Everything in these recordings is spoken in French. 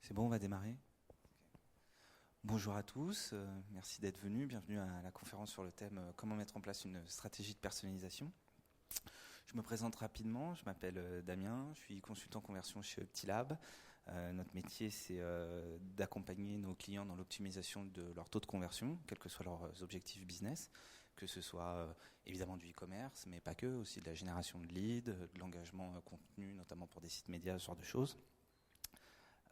C'est bon, on va démarrer. Bonjour à tous, merci d'être venus. Bienvenue à la conférence sur le thème Comment mettre en place une stratégie de personnalisation. Je me présente rapidement, je m'appelle Damien, je suis consultant conversion chez Optilab. Notre métier, c'est d'accompagner nos clients dans l'optimisation de leur taux de conversion, quels que soient leurs objectifs business, que ce soit évidemment du e-commerce, mais pas que, aussi de la génération de leads, de l'engagement contenu, notamment pour des sites médias, ce genre de choses.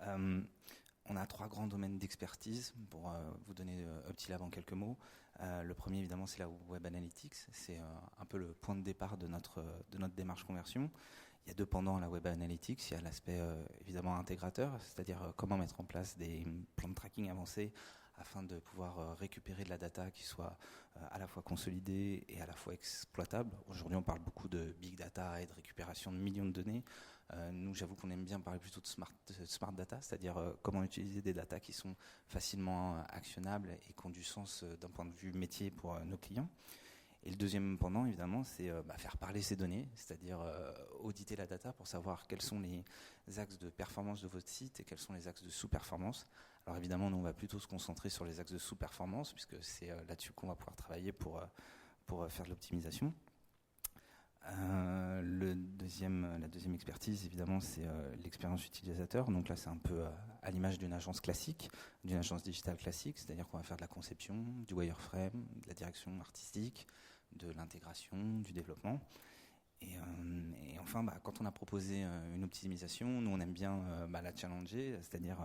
On a 3 grands domaines d'expertise pour vous donner Optilab en quelques mots. Le premier, évidemment, c'est la Web Analytics. C'est un peu le point de départ de notre démarche conversion. Il y a 2 pendants à la Web Analytics. Il y a l'aspect évidemment intégrateur, c'est-à-dire comment mettre en place des plans de tracking avancés afin de pouvoir récupérer de la data qui soit à la fois consolidée et à la fois exploitable. Aujourd'hui, on parle beaucoup de big data et de récupération de millions de données. Nous, j'avoue qu'on aime bien parler plutôt de smart data, c'est-à-dire comment utiliser des data qui sont facilement actionnables et qui ont du sens d'un point de vue métier pour nos clients. Et le deuxième pendant, évidemment, c'est faire parler ces données, c'est-à-dire auditer la data pour savoir quels sont les axes de performance de votre site et quels sont les axes de sous-performance. Alors évidemment, nous, on va plutôt se concentrer sur les axes de sous-performance, puisque c'est là-dessus qu'on va pouvoir travailler pour faire de l'optimisation. La deuxième expertise, évidemment, c'est l'expérience utilisateur. Donc là, c'est un peu à l'image d'une agence classique, d'une agence digitale classique, c'est-à-dire qu'on va faire de la conception, du wireframe, de la direction artistique, de l'intégration, du développement. Et enfin, quand on a proposé une optimisation, nous on aime bien la challenger, c'est-à-dire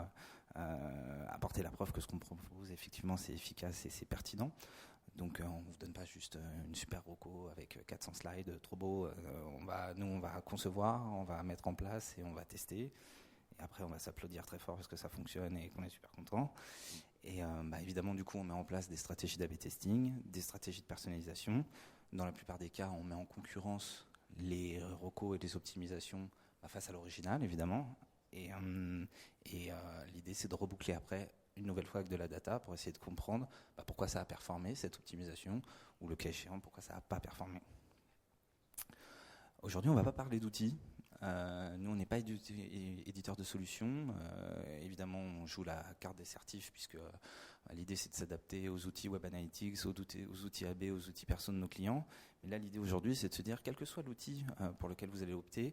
apporter la preuve que ce qu'on propose, effectivement, c'est efficace et c'est pertinent. Donc on ne vous donne pas juste une super roco avec 400 slides, trop beau. On va concevoir, on va mettre en place et on va tester. Et après, on va s'applaudir très fort parce que ça fonctionne et qu'on est super content. Et évidemment, du coup, on met en place des stratégies d'A/B testing, des stratégies de personnalisation. Dans la plupart des cas, on met en concurrence les recos et les optimisations face à l'original, évidemment. Et l'idée, c'est de reboucler après une nouvelle fois avec de la data pour essayer de comprendre pourquoi ça a performé, cette optimisation, ou le cas échéant, pourquoi ça n'a pas performé. Aujourd'hui, on ne va pas parler d'outils. Nous, on n'est pas éditeur de solutions. Évidemment, on joue la carte des certifs, puisque l'idée, c'est de s'adapter aux outils Web Analytics, aux outils AB, aux outils perso de nos clients. Mais là, l'idée aujourd'hui, c'est de se dire, quel que soit l'outil pour lequel vous allez opter,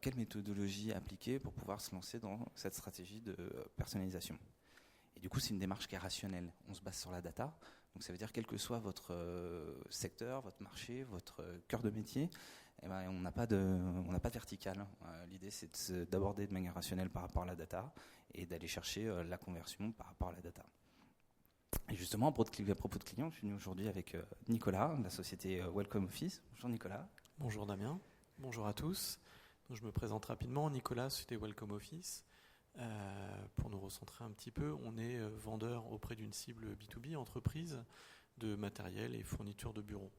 quelle méthodologie appliquer pour pouvoir se lancer dans cette stratégie de personnalisation. Et du coup, c'est une démarche qui est rationnelle. On se base sur la data. Donc ça veut dire, quel que soit votre secteur, votre marché, votre cœur de métier, on n'a pas de verticale. L'idée, c'est d'aborder de manière rationnelle par rapport à la data et d'aller chercher la conversion par rapport à la data. Et justement, à propos de clients, je suis venu aujourd'hui avec Nicolas, de la société Welcome Office. Bonjour Nicolas. Bonjour Damien. Bonjour à tous. Donc, je me présente rapidement. Nicolas, société Welcome Office. Pour nous recentrer un petit peu, on est vendeur auprès d'une cible B2B, entreprise, de matériel et fourniture de bureaux.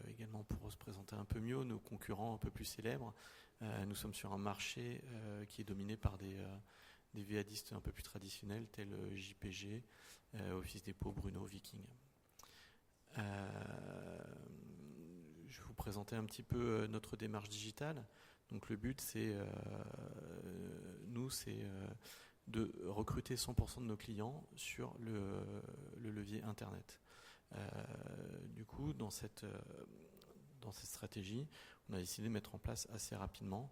Également, pour se présenter un peu mieux, nos concurrents un peu plus célèbres, nous sommes sur un marché qui est dominé par des VADistes un peu plus traditionnels tels JPG, Office Depot, Bruno, Viking. Je vais vous présenter un petit peu notre démarche digitale. Donc le but, c'est de recruter 100% de nos clients sur le levier Internet. Du coup, dans cette stratégie, on a décidé de mettre en place assez rapidement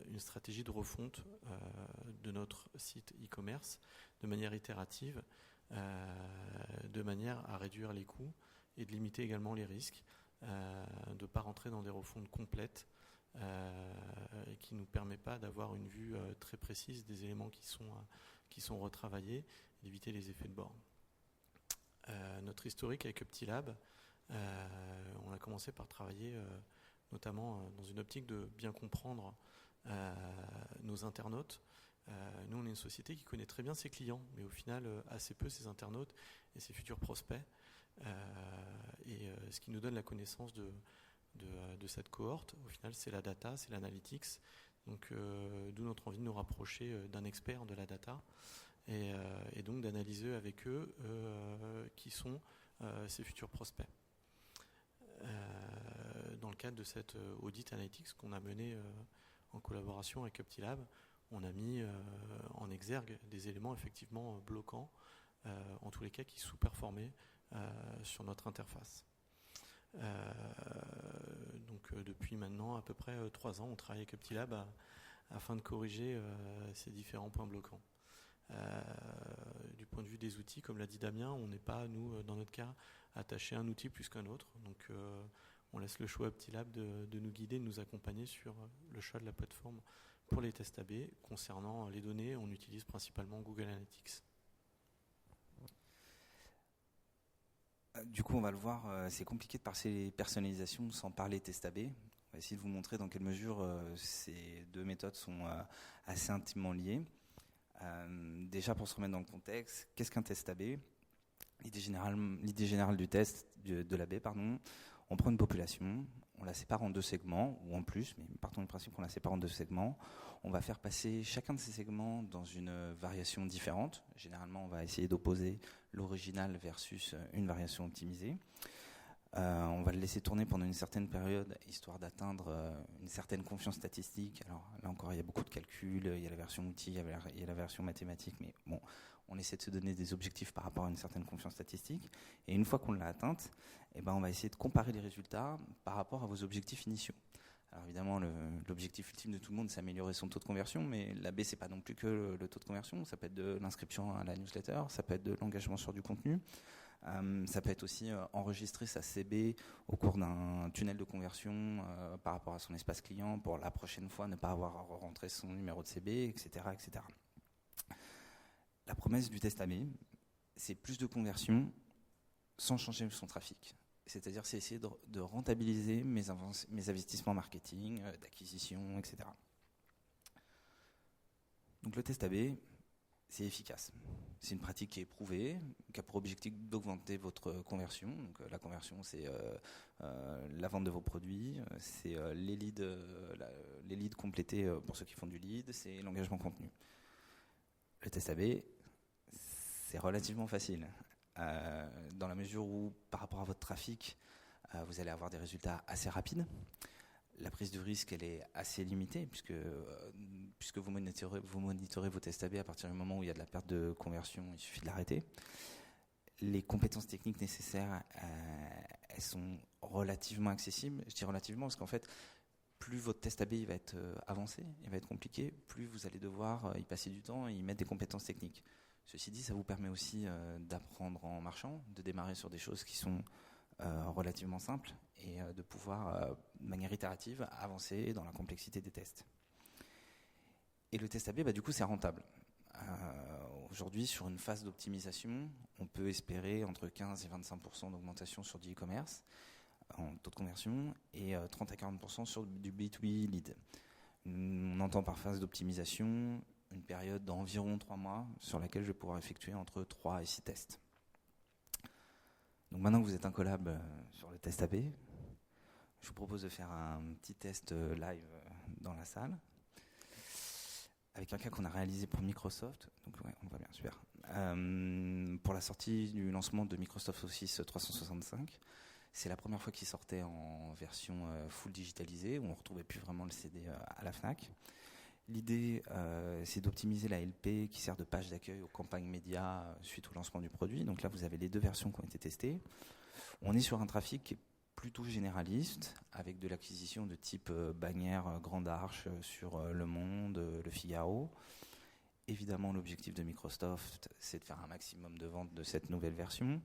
une stratégie de refonte de notre site e-commerce de manière itérative, de manière à réduire les coûts et de limiter également les risques, de ne pas rentrer dans des refontes complètes qui ne nous permet pas d'avoir une vue très précise des éléments qui sont retravaillés et d'éviter les effets de bord. Notre historique avec Optilab, on a commencé par travailler notamment dans une optique de bien comprendre nos internautes. Nous, on est une société qui connaît très bien ses clients, mais au final assez peu ses internautes et ses futurs prospects. Ce qui nous donne la connaissance de cette cohorte, au final, c'est la data, c'est l'analytics. Donc, d'où notre envie de nous rapprocher d'un expert de la data et donc d'analyser avec eux qui sont ces futurs prospects. Dans le cadre de cette audit analytics qu'on a mené en collaboration avec Optilab, on a mis en exergue des éléments effectivement bloquants, en tous les cas qui sous-performaient sur notre interface. Donc depuis maintenant à peu près 3 ans, on travaille avec Optilab afin de corriger ces différents points bloquants. Du point de vue des outils, comme l'a dit Damien, on n'est pas, nous, dans notre cas, attaché à un outil plus qu'un autre. Donc on laisse le choix à Optilab de nous guider, de nous accompagner sur le choix de la plateforme pour les tests AB. Concernant les données, on utilise principalement Google Analytics. Du coup, on va le voir, c'est compliqué de passer personnalisation sans parler test AB. On va essayer de vous montrer dans quelle mesure ces deux méthodes sont assez intimement liées. Déjà, pour se remettre dans le contexte, qu'est-ce qu'un test AB ? L'idée générale du test, de l'AB, on prend une population, on la sépare en 2 segments, ou en plus, mais partons du principe qu'on la sépare en 2 segments. On va faire passer chacun de ces segments dans une variation différente. Généralement, on va essayer d'opposer l'original versus une variation optimisée. On va le laisser tourner pendant une certaine période, histoire d'atteindre une certaine confiance statistique. Alors là encore, il y a beaucoup de calculs, il y a la version outil, il y a la version mathématique, mais bon, on essaie de se donner des objectifs par rapport à une certaine confiance statistique. Et une fois qu'on l'a atteinte, on va essayer de comparer les résultats par rapport à vos objectifs initiaux. Alors évidemment, l'objectif ultime de tout le monde, c'est améliorer son taux de conversion, mais l'AB, c'est pas non plus que le taux de conversion. Ça peut être de l'inscription à la newsletter, ça peut être de l'engagement sur du contenu. Ça peut être aussi enregistrer sa CB au cours d'un tunnel de conversion par rapport à son espace client pour la prochaine fois ne pas avoir à rentrer son numéro de CB, etc., etc. La promesse du test AB, c'est plus de conversion sans changer son trafic. C'est-à-dire, c'est essayer de rentabiliser mes investissements marketing, d'acquisition, etc. Donc le test AB, c'est efficace. C'est une pratique qui est prouvée, qui a pour objectif d'augmenter votre conversion. Donc, la conversion, c'est la vente de vos produits, c'est les leads complétés pour ceux qui font du lead, c'est l'engagement contenu. Le test AB, c'est relativement facile, dans la mesure où, par rapport à votre trafic, vous allez avoir des résultats assez rapides. La prise de risque, elle est assez limitée puisque vous monitorez vos tests AB à partir du moment où il y a de la perte de conversion, il suffit de l'arrêter. Les compétences techniques nécessaires, elles sont relativement accessibles. Je dis relativement parce qu'en fait, plus votre test AB il va être avancé, il va être compliqué, plus vous allez devoir y passer du temps et y mettre des compétences techniques. Ceci dit, ça vous permet aussi d'apprendre en marchant, de démarrer sur des choses qui sont relativement simple et de pouvoir, de manière itérative, avancer dans la complexité des tests. Et le test AB, du coup, c'est rentable. Aujourd'hui, sur une phase d'optimisation, on peut espérer entre 15 et 25% d'augmentation sur du e-commerce en taux de conversion et 30 à 40% sur du B2B lead. On entend par phase d'optimisation une période d'environ 3 mois sur laquelle je vais pouvoir effectuer entre 3 et 6 tests. Donc maintenant que vous êtes un collab sur le test AB, je vous propose de faire un petit test live dans la salle avec un cas qu'on a réalisé pour Microsoft. Donc ouais, on va bien, super. Pour la sortie du lancement de Microsoft Office 365, c'est la première fois qu'il sortait en version full digitalisée, où on ne retrouvait plus vraiment le CD à la FNAC. L'idée, c'est d'optimiser la LP qui sert de page d'accueil aux campagnes médias suite au lancement du produit. Donc là, vous avez les 2 versions qui ont été testées. On est sur un trafic qui est plutôt généraliste, avec de l'acquisition de type bannière Grande Arche sur Le Monde, Le Figaro. Évidemment, l'objectif de Microsoft, c'est de faire un maximum de ventes de cette nouvelle version.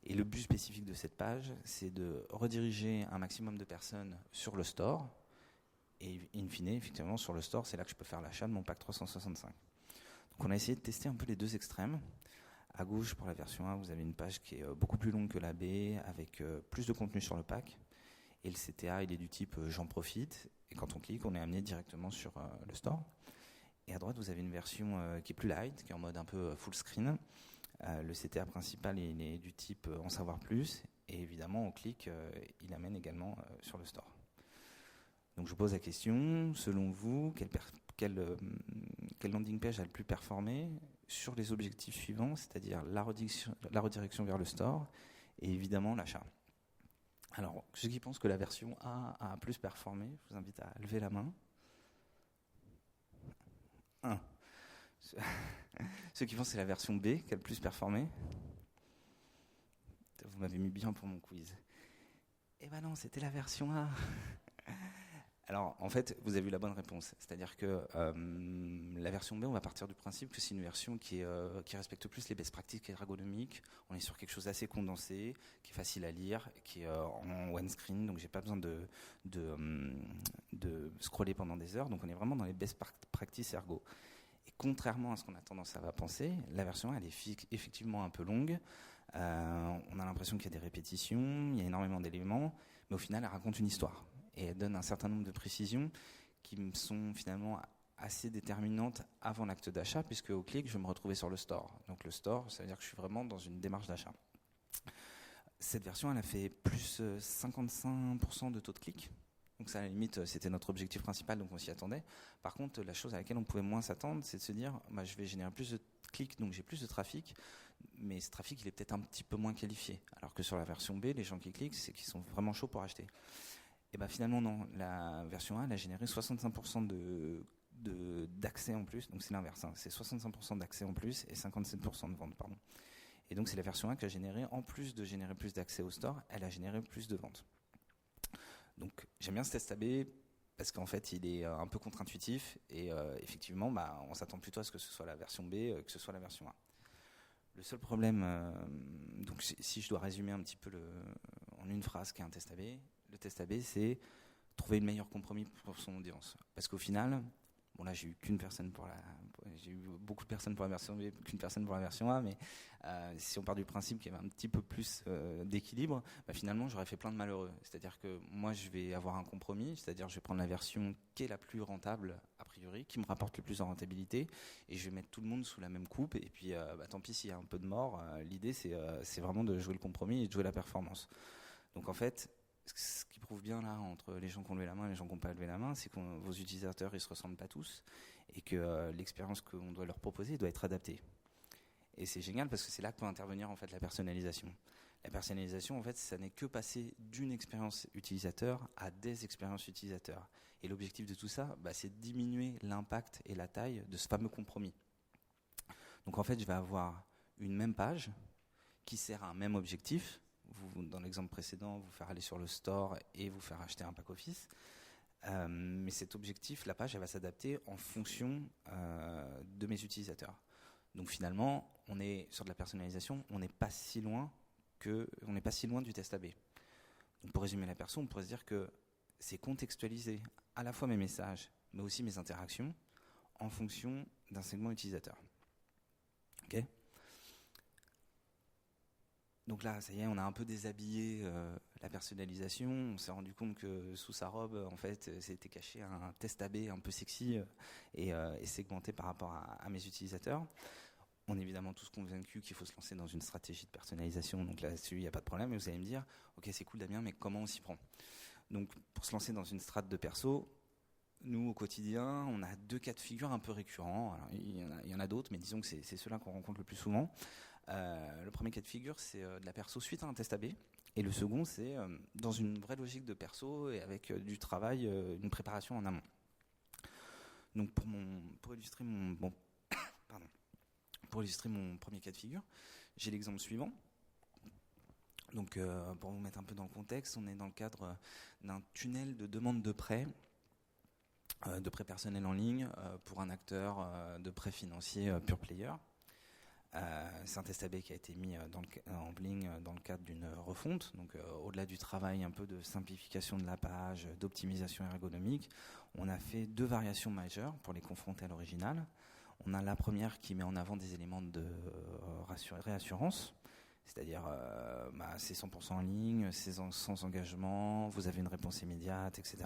Et le but spécifique de cette page, c'est de rediriger un maximum de personnes sur le store. Et in fine, effectivement, sur le store, c'est là que je peux faire l'achat de mon pack 365. Donc on a essayé de tester un peu les 2 extrêmes. À gauche, pour la version 1, vous avez une page qui est beaucoup plus longue que la B, avec plus de contenu sur le pack. Et le CTA, il est du type j'en profite. Et quand on clique, on est amené directement sur le store. Et à droite, vous avez une version qui est plus light, qui est en mode un peu full screen. Le CTA principal, il est du type en savoir plus. Et évidemment, on clique, il amène également sur le store. Donc je vous pose la question, selon vous, quelle landing page a le plus performé sur les objectifs suivants, c'est-à-dire la redirection vers le store et évidemment l'achat. Alors, ceux qui pensent que la version A a plus performé, je vous invite à lever la main. 1. Ceux qui pensent que c'est la version B qui a le plus performé. Vous m'avez mis bien pour mon quiz. Eh ben non, c'était la version A. Alors, en fait, vous avez eu la bonne réponse. C'est-à-dire que la version B, on va partir du principe que c'est une version qui respecte plus les best practices ergonomiques. On est sur quelque chose d'assez condensé, qui est facile à lire, qui est en one screen, donc j'ai pas besoin de scroller pendant des heures. Donc on est vraiment dans les best practices ergo. Et contrairement à ce qu'on a tendance à penser, la version A, elle est effectivement un peu longue. On a l'impression qu'il y a des répétitions, il y a énormément d'éléments, mais au final, elle raconte une histoire. Et elle donne un certain nombre de précisions qui me sont finalement assez déterminantes avant l'acte d'achat, puisque au clic, je vais me retrouver sur le store. Donc le store, ça veut dire que je suis vraiment dans une démarche d'achat. Cette version, elle a fait plus 55% de taux de clic. Donc ça, à la limite, c'était notre objectif principal, donc on s'y attendait. Par contre, la chose à laquelle on pouvait moins s'attendre, c'est de se dire, je vais générer plus de clics, donc j'ai plus de trafic, mais ce trafic, il est peut-être un petit peu moins qualifié. Alors que sur la version B, les gens qui cliquent, c'est qu'ils sont vraiment chauds pour acheter. Et finalement non, la version A elle a généré 65% d'accès en plus, donc c'est l'inverse, c'est 65% d'accès en plus et 57% de ventes, pardon. Et donc c'est la version A qui a généré, en plus de générer plus d'accès au store, elle a généré plus de ventes. Donc j'aime bien ce test AB parce qu'en fait il est un peu contre-intuitif et effectivement on s'attend plutôt à ce que ce soit la version B que ce soit la version A. Le seul problème, donc si je dois résumer un petit peu en une phrase qu'est un test AB, le test AB, c'est trouver le meilleur compromis pour son audience. Parce qu'au final, là j'ai eu beaucoup de personnes pour la version B, qu'une personne pour la version A, mais si on part du principe qu'il y avait un petit peu plus d'équilibre, finalement j'aurais fait plein de malheureux. C'est-à-dire que moi je vais avoir un compromis, c'est-à-dire je vais prendre la version qui est la plus rentable a priori, qui me rapporte le plus en rentabilité, et je vais mettre tout le monde sous la même coupe, et puis tant pis s'il y a un peu de mort, l'idée c'est vraiment de jouer le compromis et de jouer la performance. Donc en fait, ce qui prouve bien là entre les gens qui ont levé la main et les gens qui n'ont pas levé la main, c'est que vos utilisateurs ils se ressemblent pas tous et que l'expérience qu'on doit leur proposer doit être adaptée. Et c'est génial parce que c'est là que peut intervenir en fait la personnalisation. La personnalisation en fait ça n'est que passer d'une expérience utilisateur à des expériences utilisateurs. Et l'objectif de tout ça, c'est de diminuer l'impact et la taille de ce fameux compromis. Donc en fait je vais avoir une même page qui sert à un même objectif. Dans l'exemple précédent, vous faire aller sur le store et vous faire acheter un pack office. Mais cet objectif, la page, elle va s'adapter en fonction de mes utilisateurs. Donc finalement, on est sur de la personnalisation, on n'est pas si loin du test AB. Donc pour résumer la perso, on pourrait se dire que c'est contextualiser à la fois mes messages, mais aussi mes interactions en fonction d'un segment utilisateur. Ok ? Donc là, ça y est, on a un peu déshabillé la personnalisation. On s'est rendu compte que sous sa robe, en fait, c'était caché un test AB un peu sexy et segmenté par rapport à mes utilisateurs. On est évidemment tous convaincus qu'il faut se lancer dans une stratégie de personnalisation. Donc là-dessus, il n'y a pas de problème. Mais vous allez me dire, ok, c'est cool Damien, mais comment on s'y prend ? Donc pour se lancer dans une strate de perso, nous au quotidien, on a 2 cas de figure un peu récurrents. Alors, il y en a d'autres, mais disons que c'est ceux-là qu'on rencontre le plus souvent. Le premier cas de figure, c'est de la perso suite à un test AB. Et le second, c'est dans une vraie logique de perso et avec du travail, une préparation en amont. Donc pour illustrer mon premier cas de figure, j'ai l'exemple suivant. Donc pour vous mettre un peu dans le contexte, on est dans le cadre d'un tunnel de demande de prêt personnel en ligne pour un acteur de prêt financier pure player. C'est un test AB qui a été mis en ligne dans le cadre d'une refonte. Donc au-delà du travail un peu de simplification de la page, d'optimisation ergonomique, on a fait 2 variations majeures pour les confronter à l'original. On a la première qui met en avant des éléments de réassurance, c'est-à-dire c'est 100% en ligne, c'est sans engagement, vous avez une réponse immédiate, etc.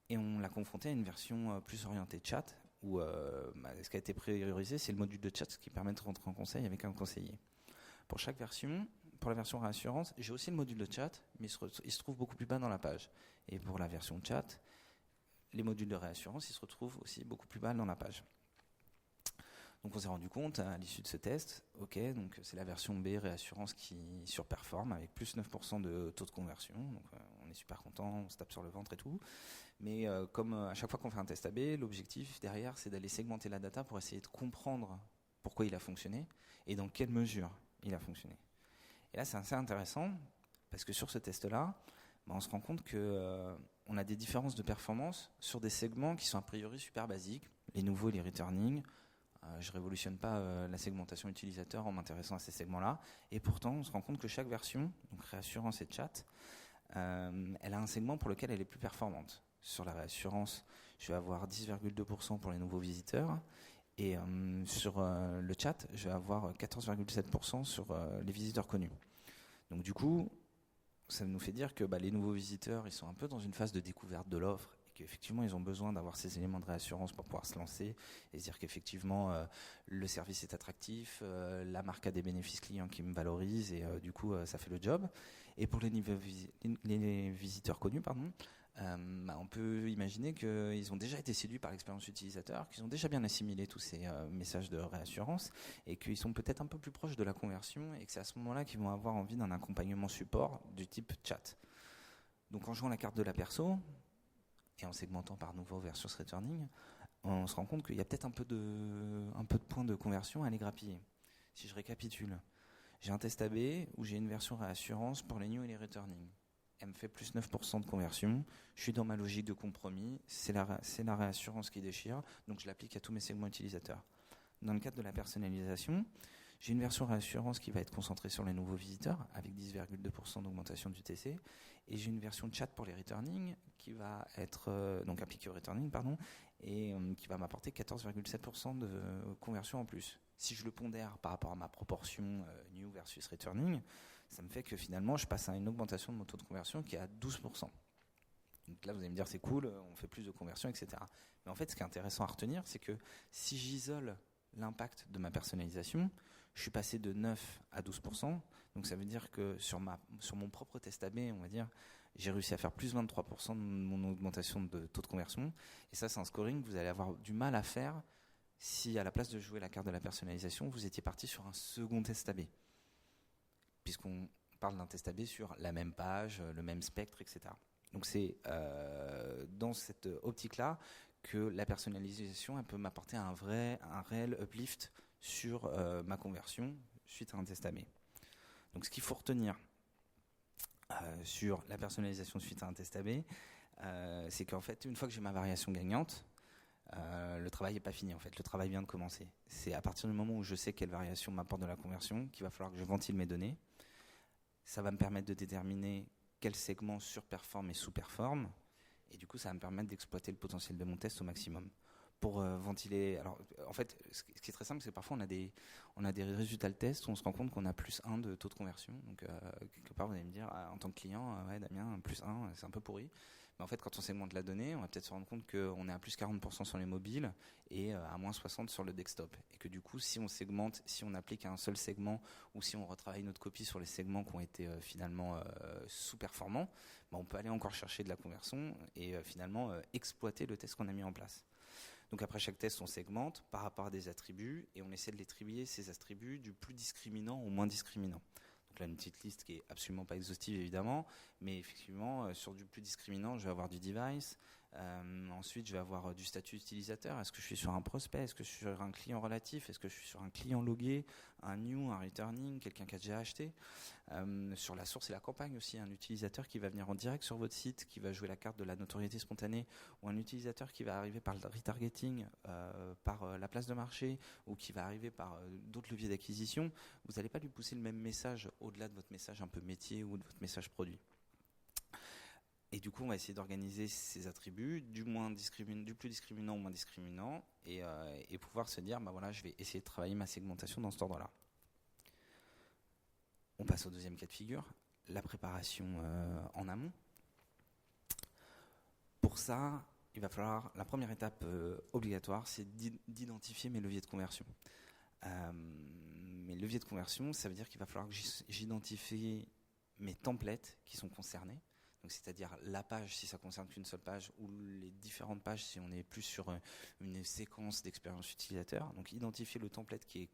Et on l'a confronté à une version plus orientée chat, où ce qui a été priorisé, c'est le module de chat qui permet de rentrer en conseil avec un conseiller. Pour chaque version, pour la version réassurance, j'ai aussi le module de chat, mais il se trouve beaucoup plus bas dans la page. Et pour la version chat, les modules de réassurance, ils se retrouvent aussi beaucoup plus bas dans la page. Donc on s'est rendu compte à l'issue de ce test, ok, donc c'est la version B réassurance qui surperforme avec plus 9% de taux de conversion. Donc on est super content, on se tape sur le ventre et tout. Mais comme à chaque fois qu'on fait un test AB, l'objectif derrière, c'est d'aller segmenter la data pour essayer de comprendre pourquoi il a fonctionné et dans quelle mesure il a fonctionné. Et là, c'est assez intéressant parce que sur ce test-là, on se rend compte qu'on a des différences de performance sur des segments qui sont a priori super basiques, les nouveaux, les returning. Je ne révolutionne pas la segmentation utilisateur en m'intéressant à ces segments-là. Et pourtant, on se rend compte que chaque version, donc réassurance et chat, elle a un segment pour lequel elle est plus performante. Sur la réassurance, je vais avoir 10,2% pour les nouveaux visiteurs. Et sur le chat, je vais avoir 14,7% sur les visiteurs connus. Donc du coup, ça nous fait dire que les nouveaux visiteurs, ils sont un peu dans une phase de découverte de l'offre et qu'effectivement, ils ont besoin d'avoir ces éléments de réassurance pour pouvoir se lancer et se dire qu'effectivement, le service est attractif, la marque a des bénéfices clients qui me valorisent et du coup, ça fait le job. Et pour les visiteurs connus, on peut imaginer qu'ils ont déjà été séduits par l'expérience utilisateur, qu'ils ont déjà bien assimilé tous ces messages de réassurance et qu'ils sont peut-être un peu plus proches de la conversion et que c'est à ce moment-là qu'ils vont avoir envie d'un accompagnement support du type chat. Donc en jouant la carte de la perso et en segmentant par nouveau versus returning, on se rend compte qu'il y a peut-être un peu de points de conversion à aller grappiller. Si je récapitule, j'ai un test AB où j'ai une version réassurance pour les new et les returning. Elle me fait plus 9% de conversion. Je suis dans ma logique de compromis. C'est la réassurance qui déchire. Donc, je l'applique à tous mes segments utilisateurs. Dans le cadre de la personnalisation, j'ai une version réassurance qui va être concentrée sur les nouveaux visiteurs avec 10,2% d'augmentation du TC. Et j'ai une version chat pour les returning qui va être donc appliquée au returning, et qui va m'apporter 14,7% de conversion en plus. Si je le pondère par rapport à ma proportion new versus returning, ça me fait que finalement, je passe à une augmentation de mon taux de conversion qui est à 12%. Donc là, vous allez me dire, c'est cool, on fait plus de conversion, etc. Mais en fait, ce qui est intéressant à retenir, c'est que si j'isole l'impact de ma personnalisation, je suis passé de 9 à 12%. Donc ça veut dire que sur mon propre test AB, on va dire, j'ai réussi à faire plus 23% de mon augmentation de taux de conversion. Et ça, c'est un scoring que vous allez avoir du mal à faire si, à la place de jouer la carte de la personnalisation, vous étiez parti sur un second test AB. Puisqu'on parle d'un test AB sur la même page, le même spectre, etc. Donc c'est dans cette optique-là que la personnalisation elle peut m'apporter un réel uplift sur ma conversion suite à un test AB. Donc ce qu'il faut retenir sur la personnalisation suite à un test AB, c'est qu'en fait, une fois que j'ai ma variation gagnante, le travail n'est pas fini en fait, le travail vient de commencer. C'est à partir du moment où je sais quelle variation m'apporte de la conversion qu'il va falloir que je ventile mes données. Ça va me permettre de déterminer quel segment surperforme et sous-performe. Et du coup, ça va me permettre d'exploiter le potentiel de mon test au maximum. Pour ventiler. Alors, en fait, ce qui est très simple, c'est que parfois on a des résultats de test où on se rend compte qu'on a plus 1 de taux de conversion. Donc, quelque part, vous allez me dire, en tant que client, ouais, Damien, plus 1, c'est un peu pourri. Mais en fait, quand on segmente la donnée, on va peut-être se rendre compte qu'on est à plus 40% sur les mobiles et à moins 60% sur le desktop. Et que du coup, si on segmente, si on applique à un seul segment ou si on retravaille notre copie sur les segments qui ont été finalement sous-performants, on peut aller encore chercher de la conversion et finalement exploiter le test qu'on a mis en place. Donc après chaque test, on segmente par rapport à des attributs et on essaie de les trier, ces attributs, du plus discriminant au moins discriminant. Donc là, une petite liste qui est absolument pas exhaustive évidemment, mais effectivement, sur du plus discriminant, je vais avoir du device. Ensuite, je vais avoir du statut utilisateur. Est-ce que je suis sur un prospect? Est-ce que je suis sur un client relatif? Est-ce que je suis sur un client logué? Un new, un returning, quelqu'un qui a déjà acheté? Sur la source et la campagne aussi, un utilisateur qui va venir en direct sur votre site, qui va jouer la carte de la notoriété spontanée, ou un utilisateur qui va arriver par le retargeting, par la place de marché, ou qui va arriver par d'autres leviers d'acquisition. Vous n'allez pas lui pousser le même message au-delà de votre message un peu métier ou de votre message produit. Et du coup, on va essayer d'organiser ces attributs du plus discriminant au moins discriminant et pouvoir se dire, voilà, je vais essayer de travailler ma segmentation dans cet ordre-là. On passe au deuxième cas de figure, la préparation en amont. Pour ça, il va falloir, la première étape obligatoire, c'est d'identifier mes leviers de conversion. Mes leviers de conversion, ça veut dire qu'il va falloir que j'identifie mes templates qui sont concernés. Donc, c'est-à-dire la page si ça concerne qu'une seule page ou les différentes pages si on est plus sur une séquence d'expérience utilisateur. Donc identifier le template qui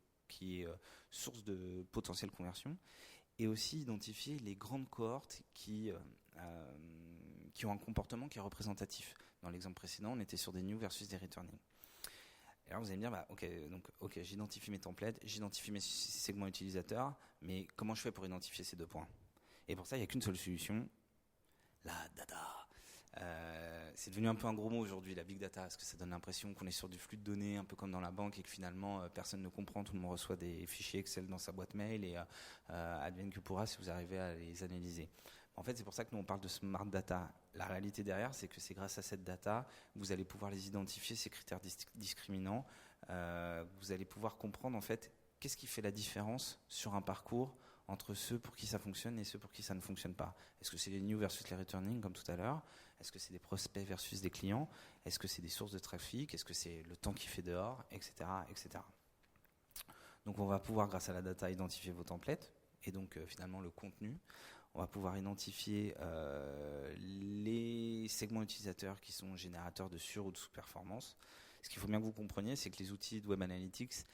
est source de potentielle conversion et aussi identifier les grandes cohortes qui qui ont un comportement qui est représentatif. Dans l'exemple précédent, on était sur des new versus des returning. Et alors vous allez me dire, ok, j'identifie mes templates, j'identifie mes segments utilisateurs, mais comment je fais pour identifier ces deux points? Et pour ça, il n'y a qu'une seule solution, la data. C'est devenu un peu un gros mot aujourd'hui, la big data, parce que ça donne l'impression qu'on est sur du flux de données, un peu comme dans la banque, et que finalement personne ne comprend, tout le monde reçoit des fichiers Excel dans sa boîte mail, et advienne que pourra si vous arrivez à les analyser. En fait, c'est pour ça que nous on parle de smart data. La réalité derrière, c'est que c'est grâce à cette data, vous allez pouvoir les identifier, ces critères discriminants. Vous allez pouvoir comprendre en fait qu'est-ce qui fait la différence sur un parcours entre ceux pour qui ça fonctionne et ceux pour qui ça ne fonctionne pas. Est-ce que c'est les new versus les returning comme tout à l'heure? Est-ce que c'est des prospects versus des clients? Est-ce que c'est des sources de trafic? Est-ce que c'est le temps qui fait dehors, etc., etc. Donc on va pouvoir, grâce à la data, identifier vos templates et donc finalement le contenu. On va pouvoir identifier les segments utilisateurs qui sont générateurs de sur- ou de sous-performance. Ce qu'il faut bien que vous compreniez, c'est que les outils de Web Analytics,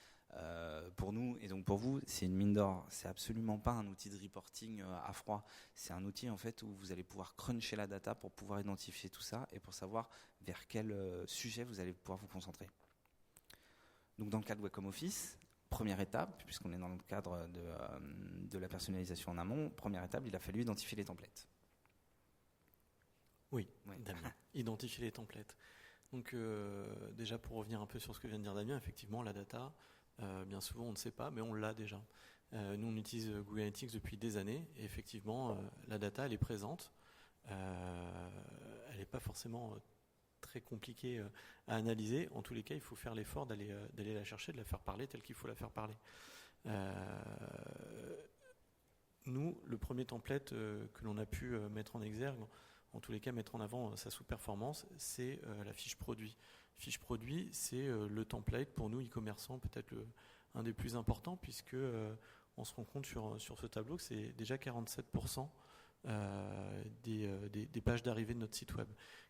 pour nous et donc pour vous, c'est une mine d'or. C'est absolument pas un outil de reporting à froid. C'est un outil en fait où vous allez pouvoir cruncher la data pour pouvoir identifier tout ça et pour savoir vers quel sujet vous allez pouvoir vous concentrer. Donc dans le cas de Wacom Office, première étape, puisqu'on est dans le cadre de la personnalisation en amont, première étape, il a fallu identifier les templates. Oui, Damien, identifier les templates. Donc déjà pour revenir un peu sur ce que vient de dire Damien, effectivement la data, bien souvent on ne sait pas, mais on l'a déjà. Nous on utilise Google Analytics depuis des années, et effectivement la data elle est présente, elle n'est pas forcément très compliquée à analyser. En tous les cas, il faut faire l'effort d'aller la chercher, de la faire parler telle qu'il faut la faire parler. Nous, le premier template que l'on a pu mettre en exergue, en tous les cas mettre en avant sa sous-performance, c'est la fiche produit. Fiche produit, c'est le template pour nous e-commerçants, peut-être un des plus importants, puisque on se rend compte sur ce tableau que c'est déjà 47% des pages d'arrivée de notre site web.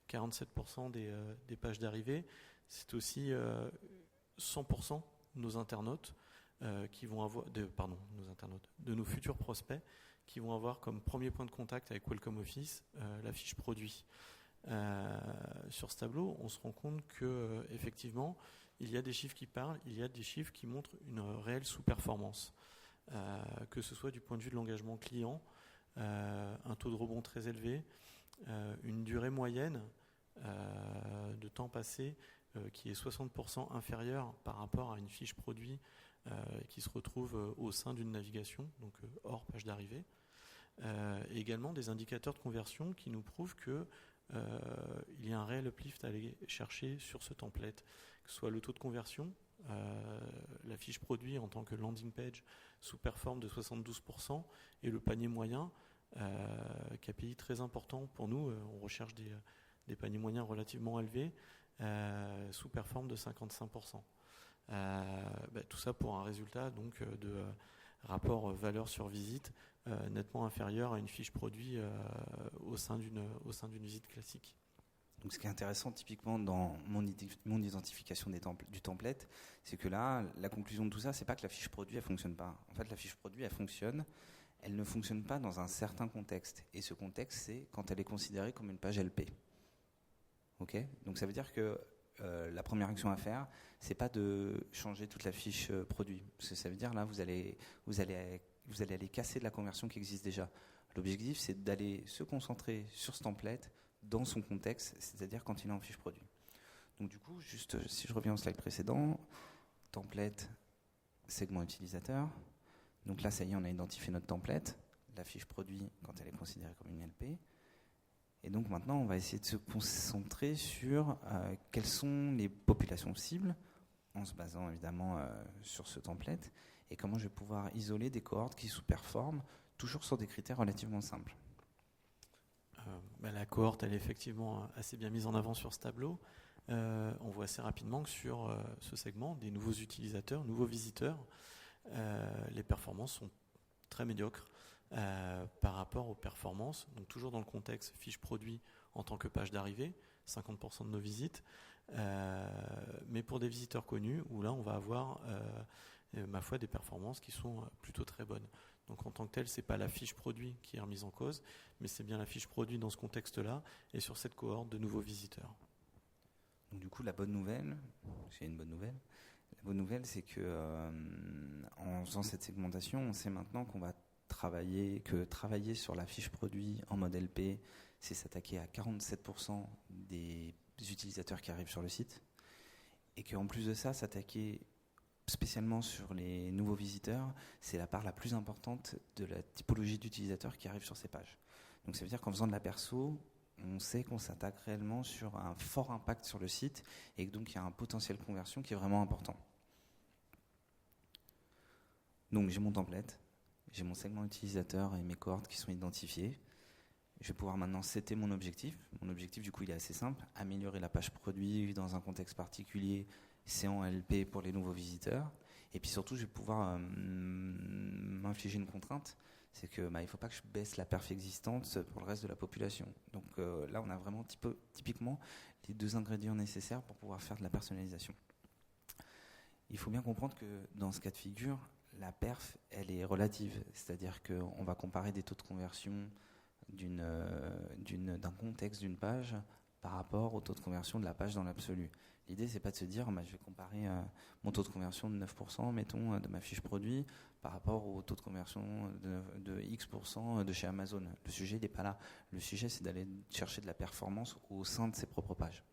47% des pages d'arrivée, c'est aussi 100% de nos internautes qui vont avoir, de nos futurs prospects qui vont avoir comme premier point de contact avec Welcome Office la fiche produit. Sur ce tableau, on se rend compte que effectivement, il y a des chiffres qui parlent, il y a des chiffres qui montrent une réelle sous-performance, que ce soit du point de vue de l'engagement client, un taux de rebond très élevé, une durée moyenne de temps passé qui est 60% inférieure par rapport à une fiche produit qui se retrouve au sein d'une navigation, donc hors page d'arrivée. Et également des indicateurs de conversion qui nous prouvent que il y a un réel uplift à aller chercher sur ce template, que ce soit le taux de conversion, la fiche produit en tant que landing page sous-performe de 72%, et le panier moyen, KPI très important pour nous, on recherche des paniers moyens relativement élevés, sous-performe de 55%. Tout ça pour un résultat donc de rapport valeur sur visite nettement inférieur à une fiche produit au sein d'une visite classique. Donc ce qui est intéressant typiquement dans mon identification du template, c'est que là, la conclusion de tout ça, c'est pas que la fiche produit elle fonctionne pas. En fait, la fiche produit elle fonctionne, elle ne fonctionne pas dans un certain contexte. Et ce contexte, c'est quand elle est considérée comme une page LP. Ok ? Donc ça veut dire que la première action à faire, c'est pas de changer toute la fiche produit, parce que ça veut dire là vous allez aller casser de la conversion qui existe déjà. L'objectif, c'est d'aller se concentrer sur ce template dans son contexte, c'est-à-dire quand il est en fiche produit. Donc du coup, juste si je reviens au slide précédent, template, segment utilisateur. Donc là, ça y est, on a identifié notre template, la fiche produit quand elle est considérée comme une LP. Et donc maintenant, on va essayer de se concentrer sur quelles sont les populations cibles, en se basant évidemment sur ce template, et comment je vais pouvoir isoler des cohortes qui sous-performent, toujours sur des critères relativement simples. La cohorte, elle est effectivement assez bien mise en avant sur ce tableau. On voit assez rapidement que sur ce segment, des nouveaux utilisateurs, nouveaux visiteurs, les performances sont très médiocres. Par rapport aux performances, donc toujours dans le contexte fiche produit en tant que page d'arrivée, 50% de nos visites, mais pour des visiteurs connus, où là on va avoir ma foi des performances qui sont plutôt très bonnes. Donc en tant que tel, ce n'est pas la fiche produit qui est remise en cause, mais c'est bien la fiche produit dans ce contexte-là et sur cette cohorte de nouveaux visiteurs. Donc du coup, la bonne nouvelle, j'ai une bonne nouvelle. La bonne nouvelle, c'est que en faisant cette segmentation, on sait maintenant qu'on va travailler sur la fiche produit en mode LP, c'est s'attaquer à 47% des utilisateurs qui arrivent sur le site, et qu'en plus de ça, s'attaquer spécialement sur les nouveaux visiteurs, c'est la part la plus importante de la typologie d'utilisateurs qui arrivent sur ces pages. Donc ça veut dire qu'en faisant de la perso, on sait qu'on s'attaque réellement sur un fort impact sur le site et que donc il y a un potentiel de conversion qui est vraiment important. Donc j'ai mon template, j'ai mon segment utilisateur et mes cohortes qui sont identifiées. Je vais pouvoir maintenant setter mon objectif. Mon objectif, du coup, il est assez simple. Améliorer la page produit dans un contexte particulier, c'est en LP pour les nouveaux visiteurs. Et puis surtout, je vais pouvoir m'infliger une contrainte. C'est que il ne faut pas que je baisse la perf existante pour le reste de la population. Donc là, on a vraiment typiquement les 2 ingrédients nécessaires pour pouvoir faire de la personnalisation. Il faut bien comprendre que dans ce cas de figure, la perf, elle est relative. C'est-à-dire qu'on va comparer des taux de conversion d'un contexte d'une page par rapport au taux de conversion de la page dans l'absolu. L'idée, c'est pas de se dire je vais comparer mon taux de conversion de 9%, mettons, de ma fiche produit par rapport au taux de conversion de X% de chez Amazon. Le sujet, il n'est pas là. Le sujet, c'est d'aller chercher de la performance au sein de ses propres pages.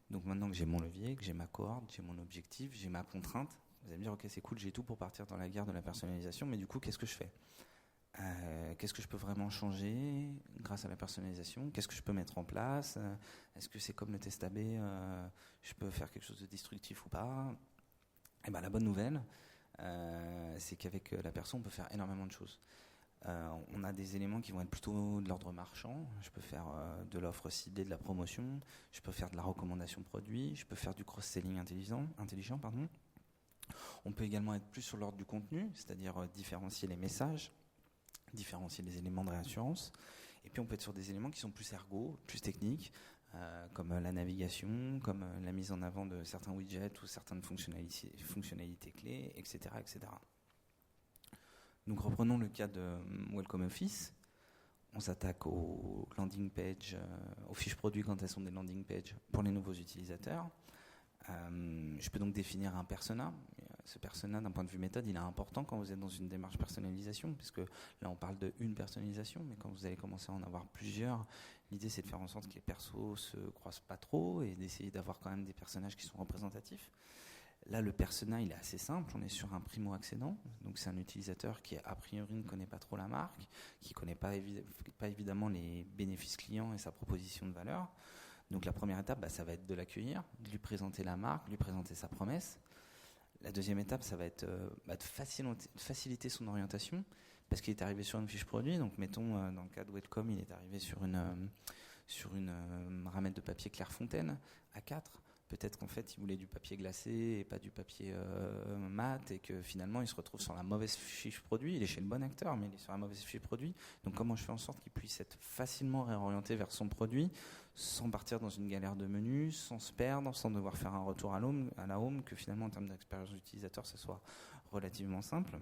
Donc maintenant que j'ai mon levier, que j'ai ma cohorte, j'ai mon objectif, j'ai ma contrainte, vous allez me dire, ok, c'est cool, j'ai tout pour partir dans la guerre de la personnalisation, mais du coup, qu'est-ce que je fais ? Qu'est-ce que je peux vraiment changer grâce à la personnalisation ? Qu'est-ce que je peux mettre en place ? Est-ce que c'est comme le test AB, je peux faire quelque chose de destructif ou pas ? Et ben, la bonne nouvelle, c'est qu'avec la perso, on peut faire énormément de choses. On a des éléments qui vont être plutôt de l'ordre marchand. Je peux faire de l'offre ciblée, de la promotion. Je peux faire de la recommandation produit. Je peux faire du cross-selling intelligent. On peut également être plus sur l'ordre du contenu, c'est-à-dire différencier les messages, différencier les éléments de réassurance. Et puis on peut être sur des éléments qui sont plus ergo, plus techniques, comme la navigation, comme la mise en avant de certains widgets ou certaines fonctionnalités clés, etc., etc. Donc reprenons le cas de Welcome Office. On s'attaque aux landing pages, aux fiches produits quand elles sont des landing pages pour les nouveaux utilisateurs. Je peux donc définir un persona. Ce persona, d'un point de vue méthode, il est important quand vous êtes dans une démarche personnalisation, puisque là on parle d'une personnalisation, mais quand vous allez commencer à en avoir plusieurs, l'idée c'est de faire en sorte que les persos se croisent pas trop et d'essayer d'avoir quand même des personnages qui sont représentatifs. Là, le persona, il est assez simple. On est sur un primo-accédant. Donc, c'est un utilisateur qui, a priori, ne connaît pas trop la marque, qui ne connaît pas évidemment les bénéfices clients et sa proposition de valeur. Donc, la première étape, ça va être de l'accueillir, de lui présenter la marque, de lui présenter sa promesse. La deuxième étape, ça va être de faciliter son orientation, parce qu'il est arrivé sur une fiche produit. Donc, mettons, dans le cas de Welcome, il est arrivé sur une ramette de papier Clairefontaine A4. Peut-être qu'en fait, il voulait du papier glacé et pas du papier mat, et que finalement, il se retrouve sur la mauvaise fiche produit. Il est chez le bon acteur, mais il est sur la mauvaise fiche produit. Donc, comment je fais en sorte qu'il puisse être facilement réorienté vers son produit, sans partir dans une galère de menu, sans se perdre, sans devoir faire un retour à la home, que finalement, en termes d'expérience utilisateur, ce soit relativement simple.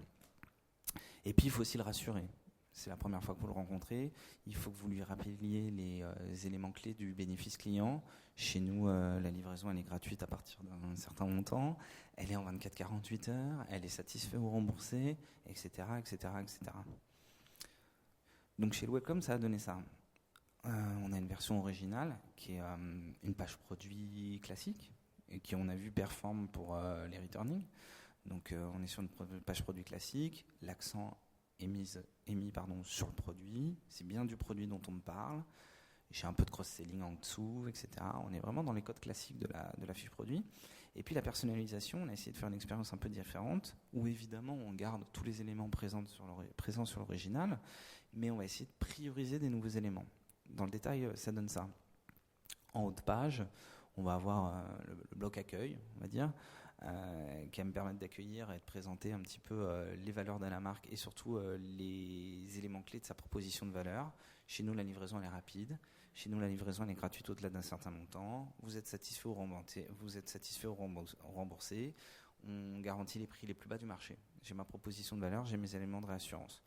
Et puis, il faut aussi le rassurer. C'est la première fois que vous le rencontrez. Il faut que vous lui rappeliez les éléments clés du bénéfice client. Chez nous, la livraison, elle est gratuite à partir d'un certain montant. Elle est en 24-48 heures. Elle est satisfaite ou remboursée, etc., etc., etc. Donc chez le Welcome, ça a donné ça. On a une version originale qui est une page produit classique et qui, on a vu, performe pour les returning. Donc on est sur une page produit classique. L'accent émis sur le produit. C'est bien du produit dont on me parle. J'ai un peu de cross-selling en dessous, etc. On est vraiment dans les codes classiques de la fiche produit. Et puis la personnalisation, on a essayé de faire une expérience un peu différente, où évidemment on garde tous les éléments présents sur l'original, mais on va essayer de prioriser des nouveaux éléments. Dans le détail, ça donne ça. En haut de page, on va avoir le bloc accueil, on va dire, qui va me permettre d'accueillir et de présenter un petit peu les valeurs de la marque et surtout les éléments clés de sa proposition de valeur. Chez nous, la livraison elle est rapide. Chez nous, la livraison elle est gratuite au-delà d'un certain montant. Vous êtes satisfait ou remboursé. on garantit les prix les plus bas du marché. J'ai ma proposition de valeur, j'ai mes éléments de réassurance.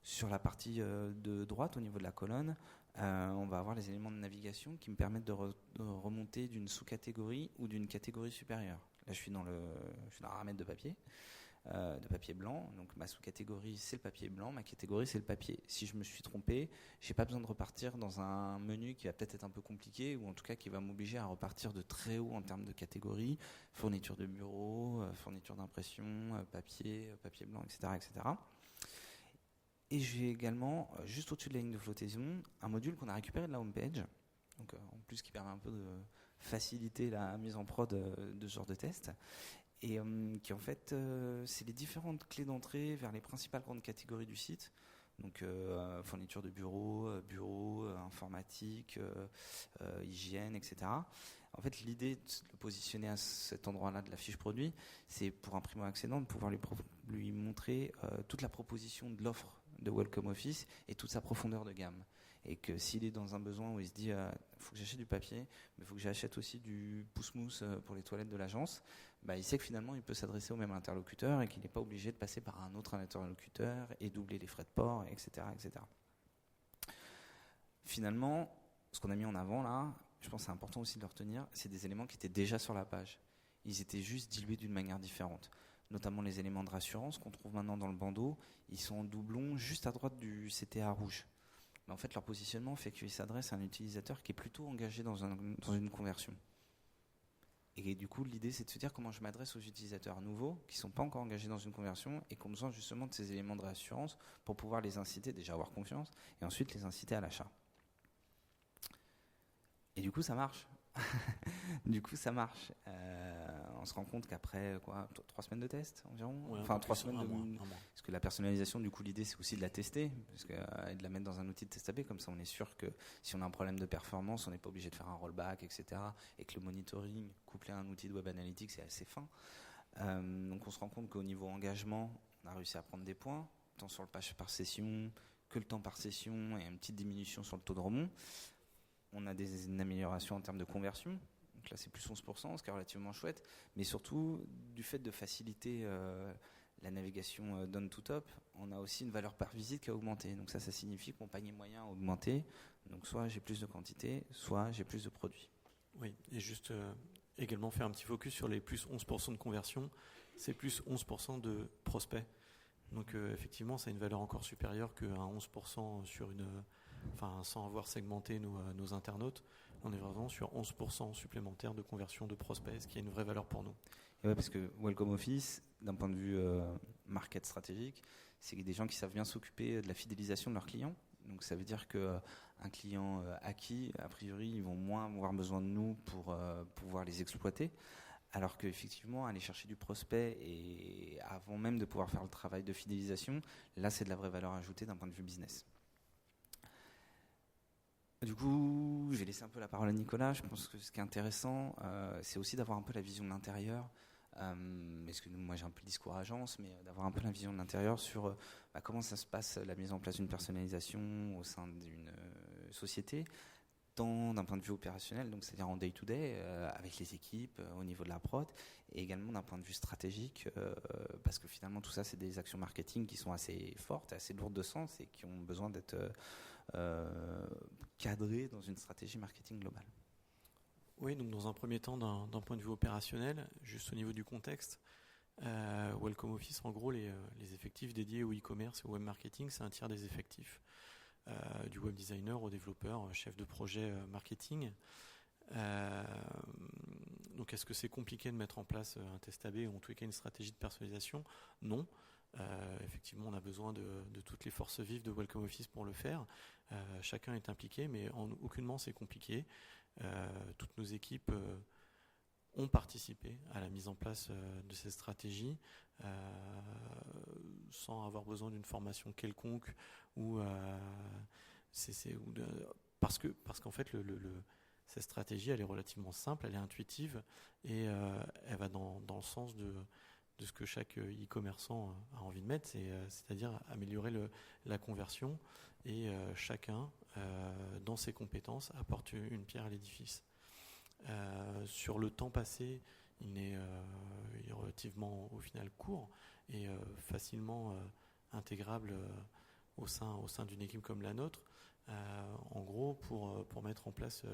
Sur la partie de droite, au niveau de la colonne, on va avoir les éléments de navigation qui me permettent de remonter d'une sous-catégorie ou d'une catégorie supérieure. Là, je suis dans un ramètre de papier blanc. Donc ma sous-catégorie, c'est le papier blanc. Ma catégorie, c'est le papier. Si je me suis trompé, j'ai pas besoin de repartir dans un menu qui va peut-être être un peu compliqué, ou en tout cas qui va m'obliger à repartir de très haut en termes de catégories, fourniture de bureau, fourniture d'impression, papier blanc, etc., etc. Et j'ai également, juste au-dessus de la ligne de flottaison, un module qu'on a récupéré de la homepage, donc en plus qui permet un peu de faciliter la mise en prod de ce genre de test, et qui en fait, c'est les différentes clés d'entrée vers les principales grandes catégories du site, donc fourniture de bureau, informatique, hygiène, etc. En fait, l'idée de le positionner à cet endroit-là de la fiche produit, c'est pour un primo-accédant de pouvoir lui montrer toute la proposition de l'offre de Welcome Office et toute sa profondeur de gamme. Et que s'il est dans un besoin où il se dit il faut que j'achète du papier, mais il faut que j'achète aussi du pousse-mousse pour les toilettes de l'agence, il sait que finalement il peut s'adresser au même interlocuteur et qu'il n'est pas obligé de passer par un autre interlocuteur et doubler les frais de port, etc., etc. Finalement, ce qu'on a mis en avant là, je pense que c'est important aussi de le retenir, c'est des éléments qui étaient déjà sur la page. Ils étaient juste dilués d'une manière différente. Notamment les éléments de rassurance qu'on trouve maintenant dans le bandeau, ils sont en doublon juste à droite du CTA rouge. Mais en fait, leur positionnement fait qu'ils s'adressent à un utilisateur qui est plutôt engagé dans une conversion. Et du coup, l'idée, c'est de se dire comment je m'adresse aux utilisateurs nouveaux qui ne sont pas encore engagés dans une conversion et qui ont besoin justement de ces éléments de rassurance pour pouvoir les inciter, déjà à avoir confiance, et ensuite les inciter à l'achat. Et du coup, ça marche. On se rend compte qu'après 3 semaines de test environ, ouais, enfin 3 semaines un de mois. Parce que la personnalisation, du coup, l'idée c'est aussi de la tester, et de la mettre dans un outil de test AB, comme ça on est sûr que si on a un problème de performance, on n'est pas obligé de faire un rollback, etc. Et que le monitoring couplé à un outil de web analytics c'est assez fin. Donc on se rend compte qu'au niveau engagement, on a réussi à prendre des points, tant sur le page par session que le temps par session, et une petite diminution sur le taux de remont. On a une amélioration en termes de conversion. Donc là, c'est plus 11%, ce qui est relativement chouette. Mais surtout, du fait de faciliter la navigation down to top, on a aussi une valeur par visite qui a augmenté. Donc ça signifie que mon panier moyen a augmenté. Donc soit j'ai plus de quantité, soit j'ai plus de produits. Oui, et juste également faire un petit focus sur les plus 11% de conversion. C'est plus 11% de prospects. Donc effectivement, ça a une valeur encore supérieure qu'un 11% sans avoir segmenté nos internautes. On est vraiment sur 11% supplémentaire de conversion de prospects, ce qui est une vraie valeur pour nous. Et ouais, parce que Welcome Office, d'un point de vue market stratégique, c'est des gens qui savent bien s'occuper de la fidélisation de leurs clients. Donc ça veut dire qu'un client acquis, a priori, ils vont moins avoir besoin de nous pour pouvoir les exploiter. Alors qu'effectivement, aller chercher du prospect et avant même de pouvoir faire le travail de fidélisation, là c'est de la vraie valeur ajoutée d'un point de vue business. Du coup, je vais laisser un peu la parole à Nicolas. Je pense que ce qui est intéressant, c'est aussi d'avoir un peu la vision de l'intérieur. Parce que moi j'ai un peu le discours agence, mais d'avoir un peu la vision de l'intérieur sur comment ça se passe la mise en place d'une personnalisation au sein d'une société, tant d'un point de vue opérationnel, donc c'est-à-dire en day-to-day, avec les équipes, au niveau de la prod, et également d'un point de vue stratégique, parce que finalement tout ça c'est des actions marketing qui sont assez fortes, assez lourdes de sens et qui ont besoin d'être cadrées dans une stratégie marketing globale. Oui, donc dans un premier temps, d'un point de vue opérationnel, juste au niveau du contexte, Welcome Office, en gros, les effectifs dédiés au e-commerce et au web marketing, c'est un tiers des effectifs. Du web designer au développeur, chef de projet marketing. Donc est-ce que c'est compliqué de mettre en place un test AB ou en tout cas une stratégie de personnalisation ? Non. Effectivement, on a besoin de toutes les forces vives de Welcome Office pour le faire. Chacun est impliqué, mais aucunement c'est compliqué. Toutes nos équipes ont participé à la mise en place de ces stratégies sans avoir besoin d'une formation quelconque ou parce qu'en fait cette stratégie elle est relativement simple, elle est intuitive et elle va dans le sens de ce que chaque e-commerçant a envie de mettre, c'est-à-dire améliorer la conversion et chacun dans ses compétences apporte une pierre à l'édifice. Sur le temps passé, il est relativement au final court et facilement intégrable au sein d'une équipe comme la nôtre. En gros, pour mettre en place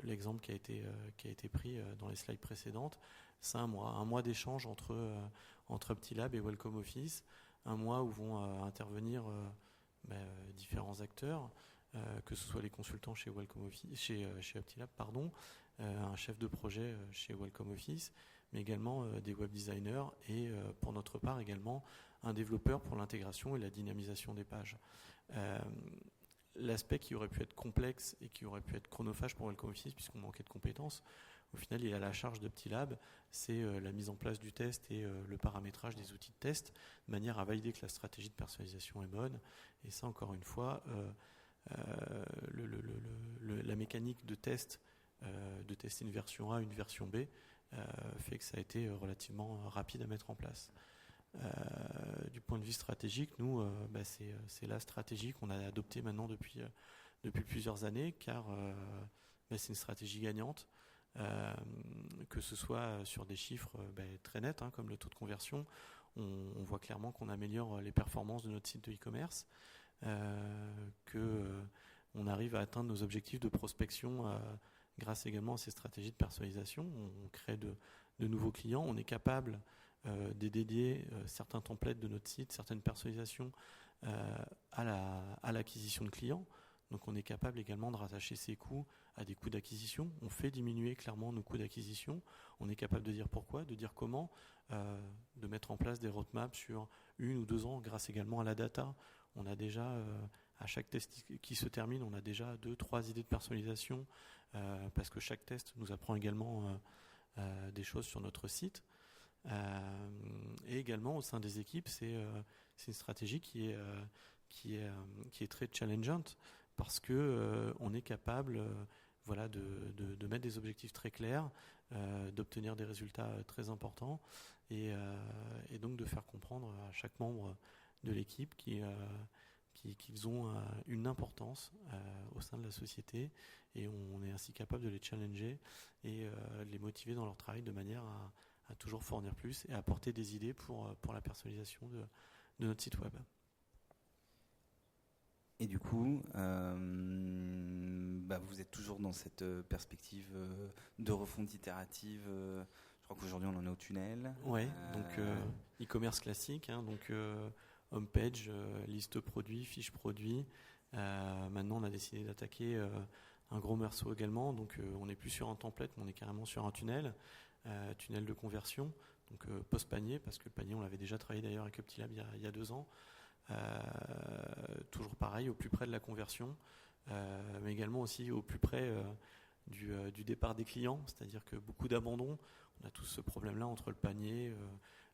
l'exemple qui a été pris dans les slides précédentes, c'est un mois d'échange entre UptiLab et Welcome Office, un mois où vont intervenir différents acteurs, que ce soit les consultants chez Welcome Office, chez UptiLab, un chef de projet chez Welcome Office, mais également des web designers et pour notre part également un développeur pour l'intégration et la dynamisation des pages. L'aspect qui aurait pu être complexe et qui aurait pu être chronophage pour Welcome Office puisqu'on manquait de compétences, au final il est à la charge d'UptiLab, c'est la mise en place du test et le paramétrage des outils de test de manière à valider que la stratégie de personnalisation est bonne. Et ça, encore une fois, la mécanique de tester une version A, une version B, fait que ça a été relativement rapide à mettre en place. Du point de vue stratégique, nous, c'est la stratégie qu'on a adoptée maintenant depuis plusieurs années, car c'est une stratégie gagnante, que ce soit sur des chiffres très nets, comme le taux de conversion. On voit clairement qu'on améliore les performances de notre site de e-commerce, qu'on arrive à atteindre nos objectifs de prospection grâce également à ces stratégies de personnalisation. On crée de nouveaux clients, on est capable de dédier certains templates de notre site, certaines personnalisations à l'acquisition de clients. Donc on est capable également de rattacher ces coûts à des coûts d'acquisition. On fait diminuer clairement nos coûts d'acquisition. On est capable de dire pourquoi, de dire comment, de mettre en place des roadmaps sur 1 ou 2 ans grâce également à la data. On a déjà, à chaque test qui se termine, on a déjà 2-3 idées de personnalisation parce que chaque test nous apprend également des choses sur notre site. Et également au sein des équipes, c'est une stratégie qui est très challengeante parce que on est capable de mettre des objectifs très clairs, d'obtenir des résultats très importants et donc de faire comprendre à chaque membre de l'équipe qu'ils ont une importance au sein de la société et on est ainsi capable de les challenger et les motiver dans leur travail de manière à toujours fournir plus et apporter des idées pour la personnalisation de notre site web. Et du coup, vous êtes toujours dans cette perspective de refonte itérative. Je crois qu'aujourd'hui, on en est au tunnel. Oui, donc e-commerce classique, homepage, liste produits, fiche produits. Maintenant, on a décidé d'attaquer un gros morceau également. Donc, on n'est plus sur un template, mais on est carrément sur un tunnel de conversion. Donc, post-panier, parce que le panier, on l'avait déjà travaillé d'ailleurs avec UptiLab il y a 2 ans. Toujours pareil, au plus près de la conversion, mais également aussi au plus près du départ des clients, c'est-à-dire que beaucoup d'abandon. On a tous ce problème-là entre le panier,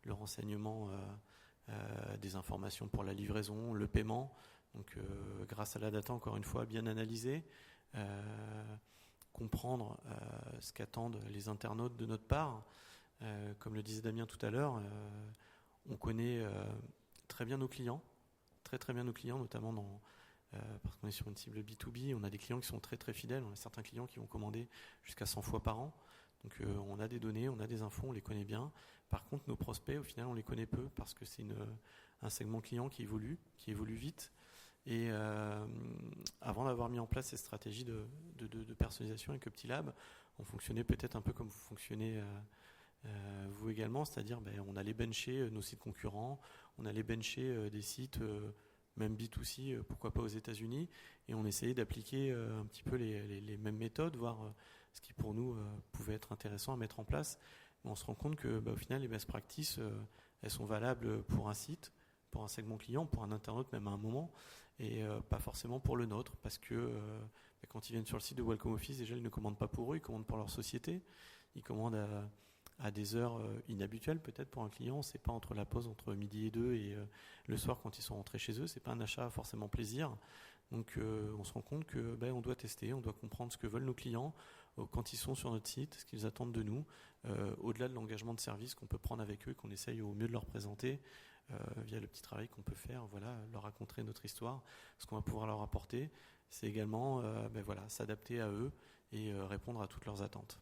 le renseignement des informations pour la livraison, le paiement. Donc, grâce à la data, encore une fois, bien analyser, comprendre ce qu'attendent les internautes de notre part. Comme le disait Damien tout à l'heure, on connaît très bien nos clients, très bien nos clients, notamment parce qu'on est sur une cible B2B. On a des clients qui sont très très fidèles. On a certains clients qui vont commander jusqu'à 100 fois par an. Donc on a des données, on a des infos, on les connaît bien. Par contre, nos prospects, au final, on les connaît peu parce que c'est un segment client qui évolue vite. Et avant d'avoir mis en place ces stratégies de personnalisation avec UptiLab, on fonctionnait peut-être un peu comme vous fonctionnez vous également, c'est-à-dire on allait bencher nos sites concurrents, on allait bencher des sites même B2C, pourquoi pas aux États-Unis, et on essayait d'appliquer un petit peu les mêmes méthodes, voir ce qui pour nous pouvait être intéressant à mettre en place. Mais on se rend compte que au final les best practices elles sont valables pour un site, pour un segment client, pour un internaute même à un moment, et pas forcément pour le nôtre, parce que quand ils viennent sur le site de Welcome Office, déjà ils ne commandent pas pour eux, ils commandent pour leur société, ils commandent à des heures inhabituelles peut-être pour un client. C'est pas entre la pause entre midi et 2 et le soir quand ils sont rentrés chez eux. C'est pas un achat forcément plaisir. Donc on se rend compte que on doit tester, on doit comprendre ce que veulent nos clients quand ils sont sur notre site, ce qu'ils attendent de nous, au-delà de l'engagement de service qu'on peut prendre avec eux et qu'on essaye au mieux de leur présenter via le petit travail qu'on peut faire, leur raconter notre histoire, ce qu'on va pouvoir leur apporter. C'est également s'adapter à eux et répondre à toutes leurs attentes.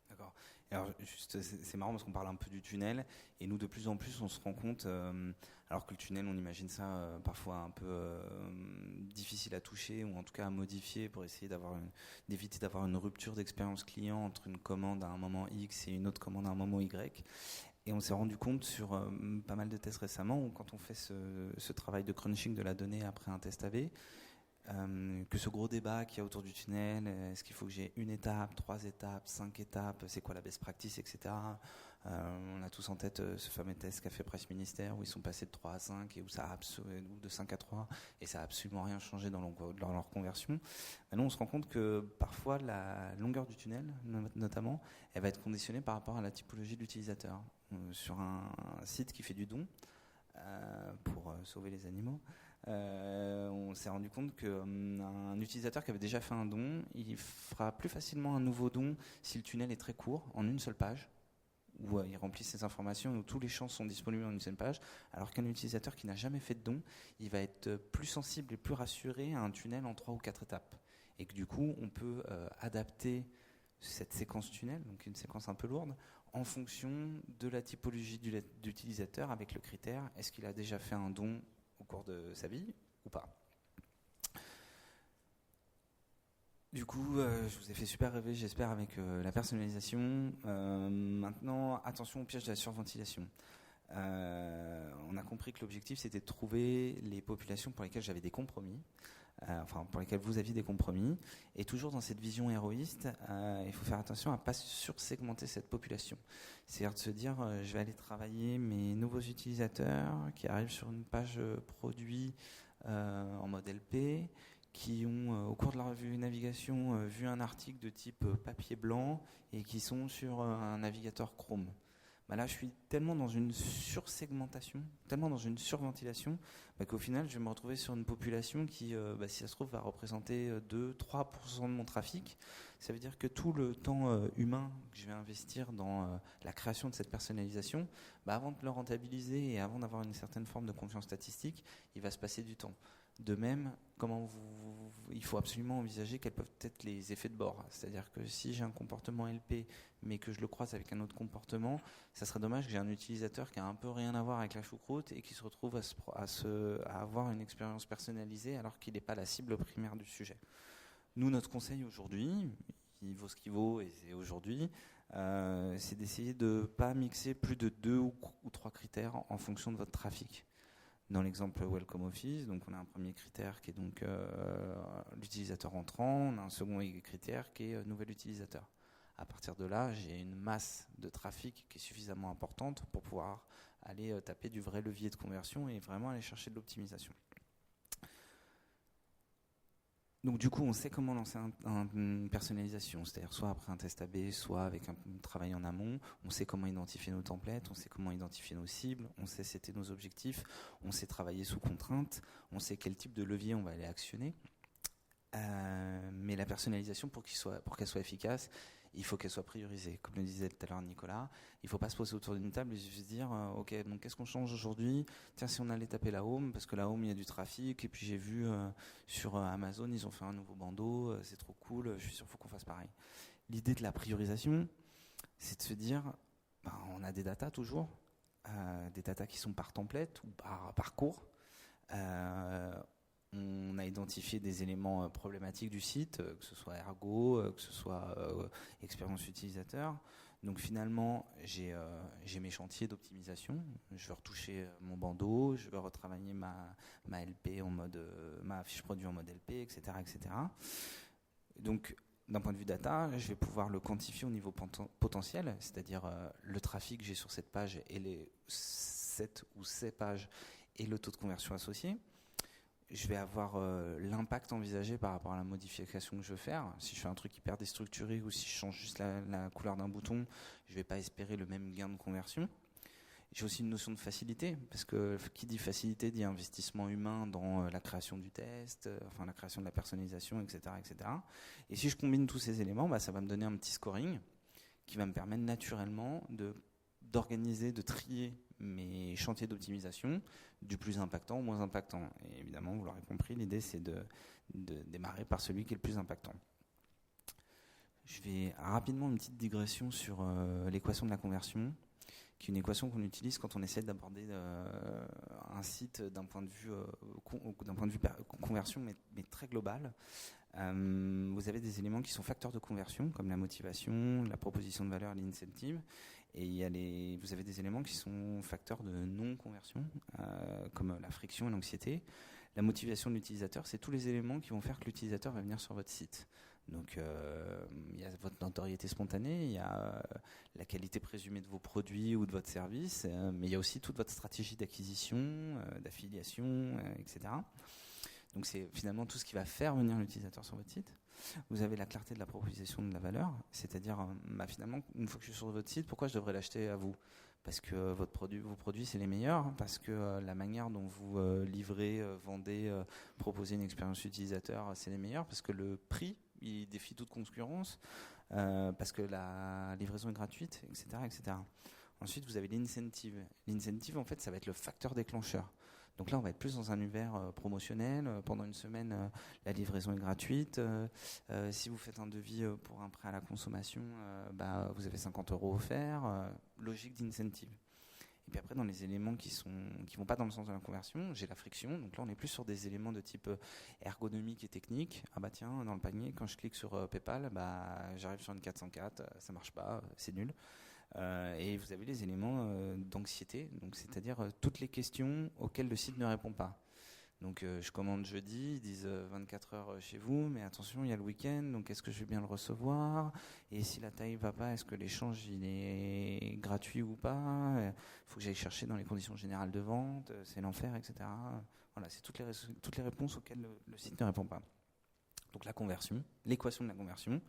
D'accord. Alors, juste, c'est marrant parce qu'on parle un peu du tunnel, et nous, de plus en plus, on se rend compte, alors que le tunnel, on imagine ça parfois un peu difficile à toucher, ou en tout cas à modifier pour essayer d'éviter d'avoir une rupture d'expérience client entre une commande à un moment X et une autre commande à un moment Y. Et on s'est rendu compte sur pas mal de tests récemment, où quand on fait ce travail de crunching de la donnée après un test AV, que ce gros débat qu'il y a autour du tunnel, est-ce qu'il faut que j'ai une étape, 3 étapes, 5 étapes, c'est quoi la best practice, etc. On a tous en tête ce fameux test qu'a fait Presse Ministère où ils sont passés de 3 à 5 et ou de 5 à 3 et ça n'a absolument rien changé dans leur conversion. Maintenant, on se rend compte que parfois la longueur du tunnel, notamment, elle va être conditionnée par rapport à la typologie de l'utilisateur. Sur un site qui fait du don pour sauver les animaux, on s'est rendu compte qu'un utilisateur qui avait déjà fait un don, il fera plus facilement un nouveau don si le tunnel est très court, en une seule page, où il remplit ses informations et où tous les champs sont disponibles en une seule page, alors qu'un utilisateur qui n'a jamais fait de don, il va être plus sensible et plus rassuré à un tunnel en 3 ou 4 étapes. Et que du coup, on peut adapter cette séquence tunnel, donc une séquence un peu lourde, en fonction de la typologie d'utilisateur avec le critère, est-ce qu'il a déjà fait un don au cours de sa vie ou pas. Du coup, je vous ai fait super rêver, j'espère, avec la personnalisation. Maintenant, attention au piège de la surventilation. On a compris que l'objectif, c'était de trouver les populations pour lesquelles j'avais des compromis, pour lesquelles vous aviez des compromis. Et toujours dans cette vision héroïste, il faut faire attention à ne pas sursegmenter cette population. C'est-à-dire de se dire, je vais aller travailler mes nouveaux utilisateurs qui arrivent sur une page produit en mode LP, qui ont, au cours de leur navigation, vu un article de type papier blanc et qui sont sur un navigateur Chrome. Là, je suis tellement dans une sursegmentation, tellement dans une surventilation, qu'au final, je vais me retrouver sur une population qui, si ça se trouve, va représenter 2-3% de mon trafic. Ça veut dire que tout le temps humain que je vais investir dans la création de cette personnalisation, avant de le rentabiliser et avant d'avoir une certaine forme de confiance statistique, il va se passer du temps. De même, il faut absolument envisager quels peuvent être les effets de bord. C'est-à-dire que si j'ai un comportement LP, mais que je le croise avec un autre comportement, ça serait dommage que j'ai un utilisateur qui a un peu rien à voir avec la choucroute et qui se retrouve à avoir une expérience personnalisée alors qu'il n'est pas la cible primaire du sujet. Nous, notre conseil aujourd'hui, il vaut ce qu'il vaut et c'est aujourd'hui, c'est d'essayer de ne pas mixer plus de 2 ou 3 critères en fonction de votre trafic. Dans l'exemple Welcome Office, donc on a un premier critère qui est donc l'utilisateur entrant, on a un second critère qui est nouvel utilisateur. À partir de là, j'ai une masse de trafic qui est suffisamment importante pour pouvoir aller taper du vrai levier de conversion et vraiment aller chercher de l'optimisation. Donc du coup, on sait comment lancer une personnalisation, c'est-à-dire soit après un test AB, soit avec un travail en amont. On sait comment identifier nos templates, on sait comment identifier nos cibles, on sait c'était nos objectifs, on sait travailler sous contrainte, on sait quel type de levier on va aller actionner. Mais la personnalisation, pour qu'elle soit efficace, il faut qu'elle soit priorisée. Comme le disait tout à l'heure Nicolas, il ne faut pas se poser autour d'une table et se dire ok, donc qu'est-ce qu'on change aujourd'hui ? Tiens, si on allait taper la home, parce que la home il y a du trafic, et puis j'ai vu sur Amazon ils ont fait un nouveau bandeau, c'est trop cool, je suis sûr qu'il faut qu'on fasse pareil. L'idée de la priorisation, c'est de se dire on a des datas toujours, des datas qui sont par template ou par parcours. On a identifié des éléments problématiques du site, que ce soit ergo, que ce soit expérience utilisateur. Donc finalement, j'ai mes chantiers d'optimisation. Je veux retoucher mon bandeau, je veux retravailler ma LP en mode, ma fiche produit en mode LP, etc., etc. Donc d'un point de vue data, je vais pouvoir le quantifier au niveau potentiel, c'est-à-dire le trafic que j'ai sur cette page et les 7 ou 6 pages et le taux de conversion associé. Je vais avoir l'impact envisagé par rapport à la modification que je veux faire. Si je fais un truc hyper déstructuré ou si je change juste la couleur d'un bouton, je ne vais pas espérer le même gain de conversion. J'ai aussi une notion de facilité, parce que qui dit facilité dit investissement humain dans la création du test, la création de la personnalisation, etc., etc. Et si je combine tous ces éléments, ça va me donner un petit scoring qui va me permettre naturellement d'organiser, de trier mes chantiers d'optimisation du plus impactant au moins impactant. Et évidemment, vous l'aurez compris, l'idée c'est de démarrer par celui qui est le plus impactant. Je vais rapidement une petite digression sur l'équation de la conversion, qui est une équation qu'on utilise quand on essaie d'aborder un site d'un point de vue conversion, mais très global. Vous avez des éléments qui sont facteurs de conversion, comme la motivation, la proposition de valeur, l'incentive. Et vous avez des éléments qui sont facteurs de non-conversion, comme la friction et l'anxiété. La motivation de l'utilisateur, c'est tous les éléments qui vont faire que l'utilisateur va venir sur votre site. Donc, il y a votre notoriété spontanée, il y a la qualité présumée de vos produits ou de votre service, mais il y a aussi toute votre stratégie d'acquisition, d'affiliation, etc. Donc, c'est finalement tout ce qui va faire venir l'utilisateur sur votre site. Vous avez la clarté de la proposition de la valeur, c'est-à-dire, finalement, une fois que je suis sur votre site, pourquoi je devrais l'acheter à vous ? Parce que vos produits, c'est les meilleurs, parce que la manière dont vous livrez, vendez, proposez une expérience utilisateur, c'est les meilleurs, parce que le prix, il défie toute concurrence, parce que la livraison est gratuite, etc., etc. Ensuite, vous avez l'incentive. L'incentive, en fait, ça va être le facteur déclencheur. Donc là, on va être plus dans un univers promotionnel. Pendant une semaine, la livraison est gratuite. Si vous faites un devis pour un prêt à la consommation, vous avez 50 € offerts. Logique d'incentive. Et puis après, dans les éléments qui vont pas dans le sens de la conversion, j'ai la friction. Donc là, on est plus sur des éléments de type ergonomique et technique. Ah bah tiens, dans le panier, quand je clique sur PayPal, j'arrive sur une 404, ça marche pas, c'est nul. Et vous avez les éléments d'anxiété, donc c'est-à-dire toutes les questions auxquelles le site ne répond pas. Donc je commande jeudi, ils disent 24 heures chez vous, mais attention, il y a le week-end, donc est-ce que je vais bien le recevoir ? Et si la taille va pas, est-ce que l'échange il est gratuit ou pas ? Il faut que j'aille chercher dans les conditions générales de vente, c'est l'enfer, etc. Voilà, c'est toutes les réponses auxquelles le site ne répond pas. Donc la conversion, l'équation de la conversion,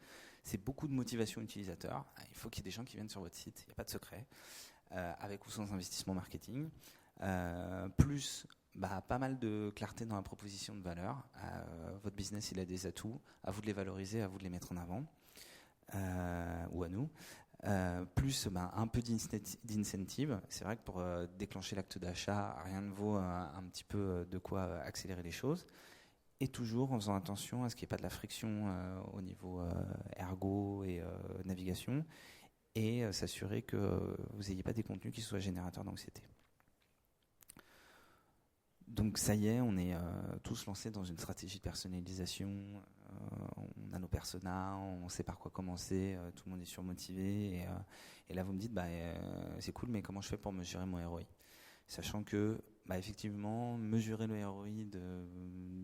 c'est beaucoup de motivation utilisateur. Il faut qu'il y ait des gens qui viennent sur votre site, il n'y a pas de secret, avec ou sans investissement marketing, plus pas mal de clarté dans la proposition de valeur. Votre business, il a des atouts, à vous de les valoriser, à vous de les mettre en avant, ou à nous. Plus un peu d'incentive. C'est vrai que pour déclencher l'acte d'achat, rien ne vaut un petit peu de quoi accélérer les choses. Et toujours en faisant attention à ce qu'il n'y ait pas de la friction au niveau ergo et navigation, et s'assurer que vous n'ayez pas des contenus qui soient générateurs d'anxiété. Donc ça y est, on est tous lancés dans une stratégie de personnalisation, on a nos personas, on sait par quoi commencer, tout le monde est surmotivé, et là vous me dites, c'est cool, mais comment je fais pour mesurer mon ROI ? Sachant que, effectivement, mesurer le ROI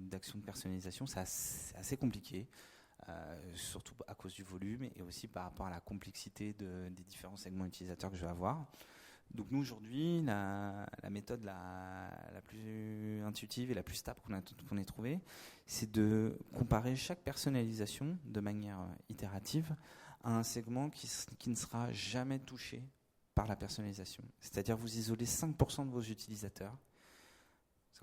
d'action de personnalisation, c'est assez compliqué, surtout à cause du volume et aussi par rapport à la complexité des différents segments utilisateurs que je vais avoir. Donc nous, aujourd'hui, la méthode la plus intuitive et la plus stable qu'on ait trouvée, c'est de comparer chaque personnalisation de manière itérative à un segment qui ne sera jamais touché par la personnalisation. C'est-à-dire vous isolez 5% de vos utilisateurs.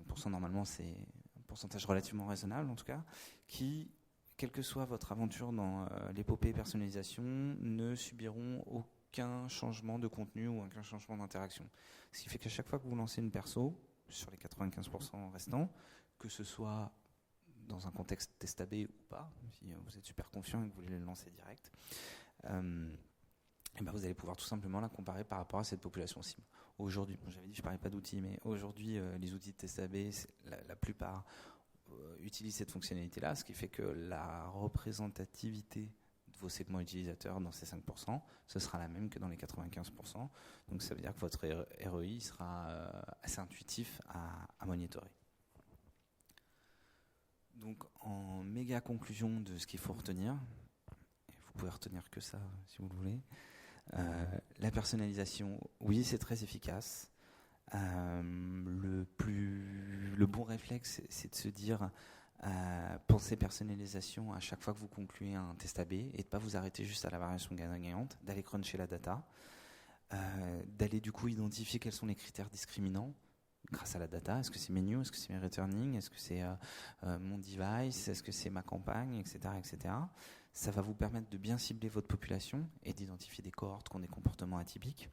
5% normalement, c'est un pourcentage relativement raisonnable en tout cas, qui, quelle que soit votre aventure dans l'épopée personnalisation, ne subiront aucun changement de contenu ou aucun changement d'interaction. Ce qui fait qu'à chaque fois que vous lancez une perso, sur les 95% restants, que ce soit dans un contexte test AB ou pas, si vous êtes super confiant et que vous voulez le lancer direct, vous allez pouvoir tout simplement la comparer par rapport à cette population cible. Aujourd'hui, j'avais dit que je ne parlais pas d'outils, mais aujourd'hui, les outils de test AB, la plupart utilisent cette fonctionnalité-là, ce qui fait que la représentativité de vos segments utilisateurs dans ces 5%, ce sera la même que dans les 95%. Donc ça veut dire que votre ROI sera assez intuitif à monitorer. Donc en méga conclusion de ce qu'il faut retenir, et vous pouvez retenir que ça si vous le voulez, la personnalisation, oui, c'est très efficace. Le bon réflexe, c'est de se dire pensez personnalisation à chaque fois que vous concluez un test AB et de ne pas vous arrêter juste à la variation gagnante, d'aller cruncher la data, d'aller du coup identifier quels sont les critères discriminants grâce à la data. Est-ce que c'est mes news, est-ce que c'est mes returning, est-ce que c'est mon device, est-ce que c'est ma campagne, etc., etc. Ça va vous permettre de bien cibler votre population et d'identifier des cohortes qui ont des comportements atypiques.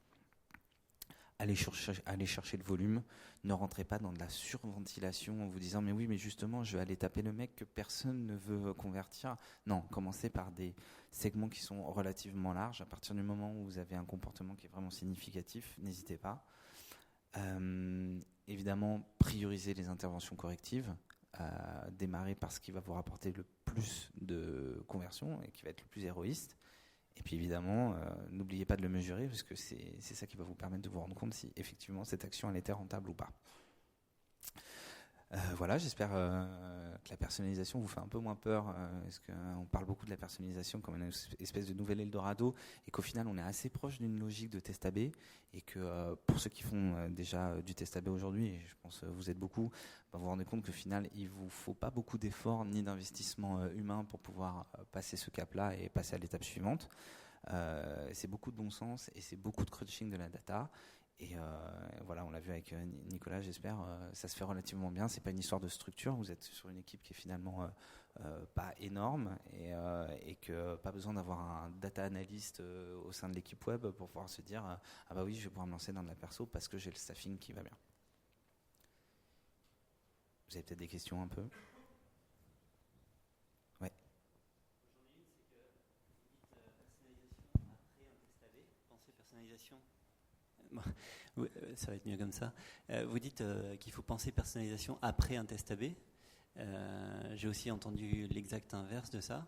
allez chercher le volume, ne rentrez pas dans de la surventilation en vous disant mais oui mais justement je vais aller taper le mec que personne ne veut convertir. Non, commencez par des segments qui sont relativement larges. À partir du moment où vous avez un comportement qui est vraiment significatif, n'hésitez pas. Évidemment, priorisez les interventions correctives. Démarrer par ce qui va vous rapporter le plus de conversion et qui va être le plus héroïste. Et puis évidemment, n'oubliez pas de le mesurer parce que c'est ça qui va vous permettre de vous rendre compte si effectivement cette action elle était rentable ou pas. Voilà, j'espère que la personnalisation vous fait un peu moins peur parce qu'on parle beaucoup de la personnalisation comme une espèce de nouvel Eldorado et qu'au final on est assez proche d'une logique de test AB et que pour ceux qui font déjà du test AB aujourd'hui, et je pense que vous êtes beaucoup, vous vous rendez compte qu'au final il vous faut pas beaucoup d'efforts ni d'investissement humain pour pouvoir passer ce cap-là et passer à l'étape suivante. C'est beaucoup de bon sens et c'est beaucoup de crunching de la data. Et voilà, on l'a vu avec Nicolas, j'espère, ça se fait relativement bien. C'est pas une histoire de structure. Vous êtes sur une équipe qui est finalement pas énorme et que pas besoin d'avoir un data analyst au sein de l'équipe web pour pouvoir se dire ah bah oui, je vais pouvoir me lancer dans de la perso parce que j'ai le staffing qui va bien. Vous avez peut-être des questions un peu? Ouais. Personnalisation. Bon, ça va être mieux comme ça. Vous dites qu'il faut penser personnalisation après un test AB. J'ai aussi entendu l'exact inverse de ça.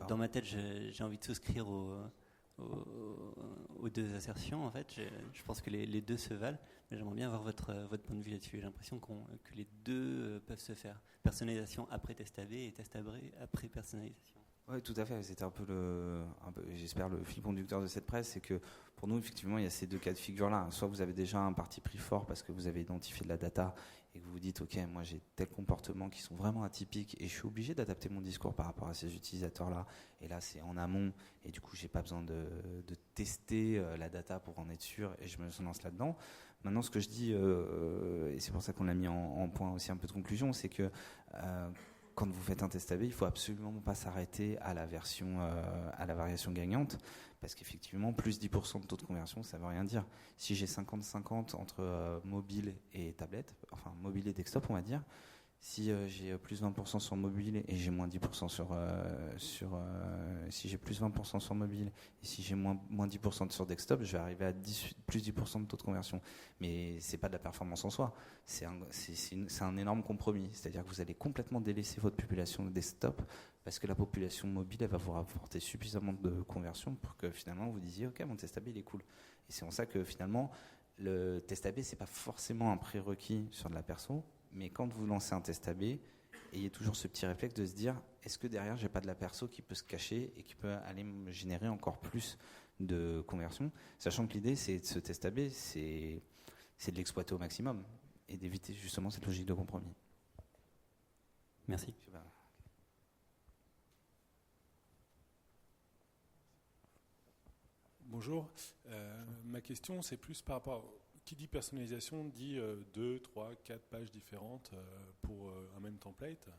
Dans ma tête, j'ai envie de souscrire aux deux assertions. En fait, je pense que les deux se valent. Mais j'aimerais bien avoir votre point de vue là-dessus. J'ai l'impression que les deux peuvent se faire. Personnalisation après test AB et test après personnalisation. Oui, tout à fait. C'était un peu j'espère, le fil conducteur de cette presse, c'est que pour nous, effectivement, il y a ces deux cas de figure-là. Soit vous avez déjà un parti pris fort parce que vous avez identifié de la data et que vous vous dites, OK, moi j'ai tel comportement qui sont vraiment atypiques et je suis obligé d'adapter mon discours par rapport à ces utilisateurs-là. Et là, c'est en amont et du coup, j'ai pas besoin de tester la data pour en être sûr et je me lance là-dedans. Maintenant, ce que je dis, et c'est pour ça qu'on l'a mis en point aussi un peu de conclusion, c'est que quand vous faites un test AB, il ne faut absolument pas s'arrêter à la version, à la variation gagnante, parce qu'effectivement, plus 10% de taux de conversion, ça ne veut rien dire. Si j'ai 50-50 entre mobile et tablette, enfin mobile et desktop, on va dire, si j'ai plus 20% sur mobile et j'ai moins 10% si j'ai plus 20% sur mobile et si j'ai moins 10% sur desktop, je vais arriver à plus 10% de taux de conversion. Mais c'est pas de la performance en soi, c'est un énorme compromis. C'est-à-dire que vous allez complètement délaisser votre population de desktop parce que la population mobile, elle va vous rapporter suffisamment de conversion pour que finalement vous disiez ok, mon test AB il est cool. Et c'est en ça que finalement le test AB c'est pas forcément un prérequis sur de la perso. Mais quand vous lancez un test AB, ayez toujours ce petit réflexe de se dire est-ce que derrière j'ai pas de la perso qui peut se cacher et qui peut aller me générer encore plus de conversion, sachant que l'idée c'est de ce test AB, c'est de l'exploiter au maximum et d'éviter justement cette logique de compromis. Merci. Bonjour, ma question c'est plus par rapport qui dit personnalisation dit 2, 3, 4 pages différentes pour un même template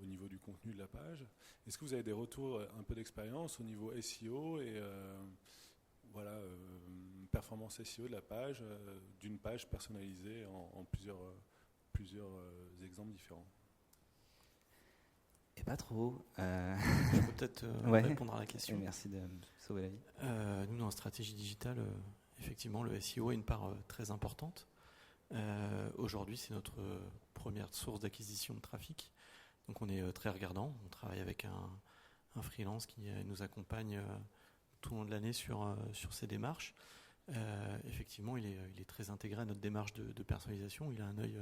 au niveau du contenu de la page. Est-ce que vous avez des retours un peu d'expérience au niveau SEO et performance SEO de la page, d'une page personnalisée en plusieurs exemples différents? Et pas trop. Je peux peut-être répondre à la question. Merci de me sauver la vie. Nous, dans la stratégie digitale, effectivement, le SEO a une part très importante. Aujourd'hui, c'est notre première source d'acquisition de trafic. Donc, on est très regardant. On travaille avec un freelance qui nous accompagne tout au long de l'année sur ces démarches. Effectivement, il est très intégré à notre démarche de personnalisation. Il a un œil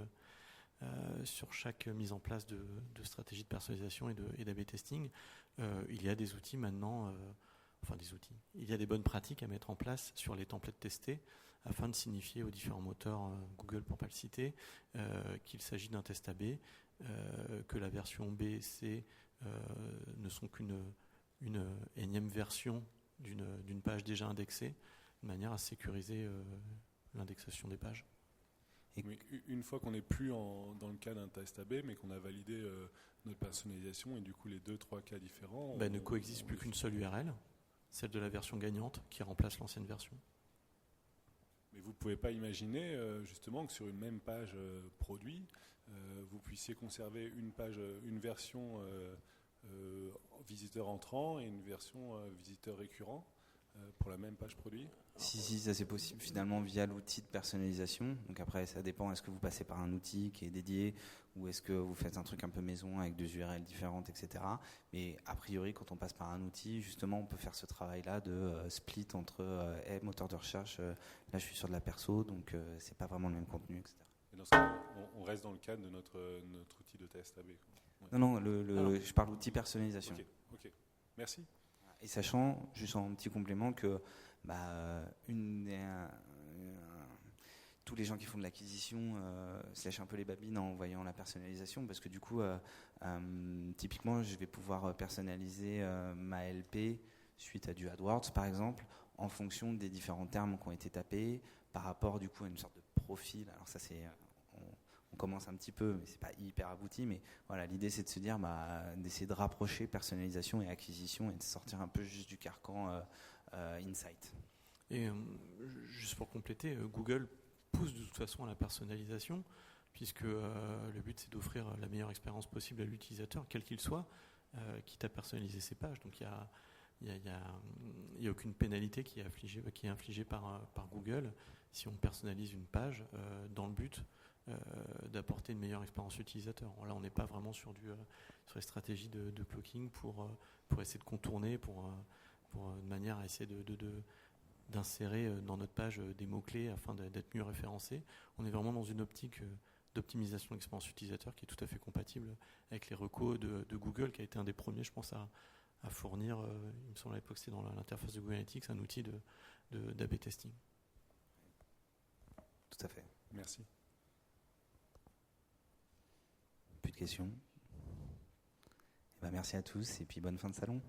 sur chaque mise en place de stratégie de personnalisation et d'A/B testing. Il y a des outils maintenant... Il y a des bonnes pratiques à mettre en place sur les templates testés afin de signifier aux différents moteurs, Google pour ne pas le citer, qu'il s'agit d'un test AB, que la version B et C ne sont qu'une énième version d'une page déjà indexée, de manière à sécuriser l'indexation des pages. Mais une fois qu'on n'est plus dans le cas d'un test AB, mais qu'on a validé notre personnalisation et du coup les 2-3 cas différents... ne coexiste plus qu'une seule URL, celle de la version gagnante qui remplace l'ancienne version. Mais vous ne pouvez pas imaginer justement que sur une même page produit, vous puissiez conserver une version visiteur entrant et une version visiteur récurrent pour la même page produit? Si, ça c'est possible finalement via l'outil de personnalisation. Donc après, ça dépend, est-ce que vous passez par un outil qui est dédié ou est-ce que vous faites un truc un peu maison avec deux URL différentes, etc. Mais a priori, quand on passe par un outil, justement, on peut faire ce travail-là de split entre moteur de recherche, là je suis sur de la perso, donc c'est pas vraiment le même contenu, etc. Et dans ce cas, on reste dans le cadre de notre outil de test AB. Ouais. Non, je parle d'outil personnalisation. Ok, merci. Et sachant, juste en petit complément, que tous les gens qui font de l'acquisition se lèchent un peu les babines en voyant la personnalisation, parce que du coup, typiquement, je vais pouvoir personnaliser ma LP suite à du AdWords, par exemple, en fonction des différents termes qui ont été tapés, par rapport du coup à une sorte de profil. Alors ça, on commence un petit peu, mais c'est pas hyper abouti. Mais voilà, l'idée c'est de se dire, d'essayer de rapprocher personnalisation et acquisition et de sortir un peu juste du carcan Insight. Et juste pour compléter, Google pousse de toute façon à la personnalisation, puisque le but c'est d'offrir la meilleure expérience possible à l'utilisateur, quel qu'il soit, quitte à personnaliser ses pages. Donc il n'y a aucune pénalité qui est infligée par Google si on personnalise une page dans le but d'apporter une meilleure expérience utilisateur. Alors là, on n'est pas vraiment sur les stratégies de blocking pour essayer de contourner, de manière à essayer d'insérer dans notre page des mots-clés afin d'être mieux référencés. On est vraiment dans une optique d'optimisation de l'expérience utilisateur qui est tout à fait compatible avec les recos de Google, qui a été un des premiers, je pense, à fournir, il me semble à l'époque c'était dans l'interface de Google Analytics, un outil d'A/B testing. Tout à fait. Merci. Plus de questions? Merci à tous et puis bonne fin de salon.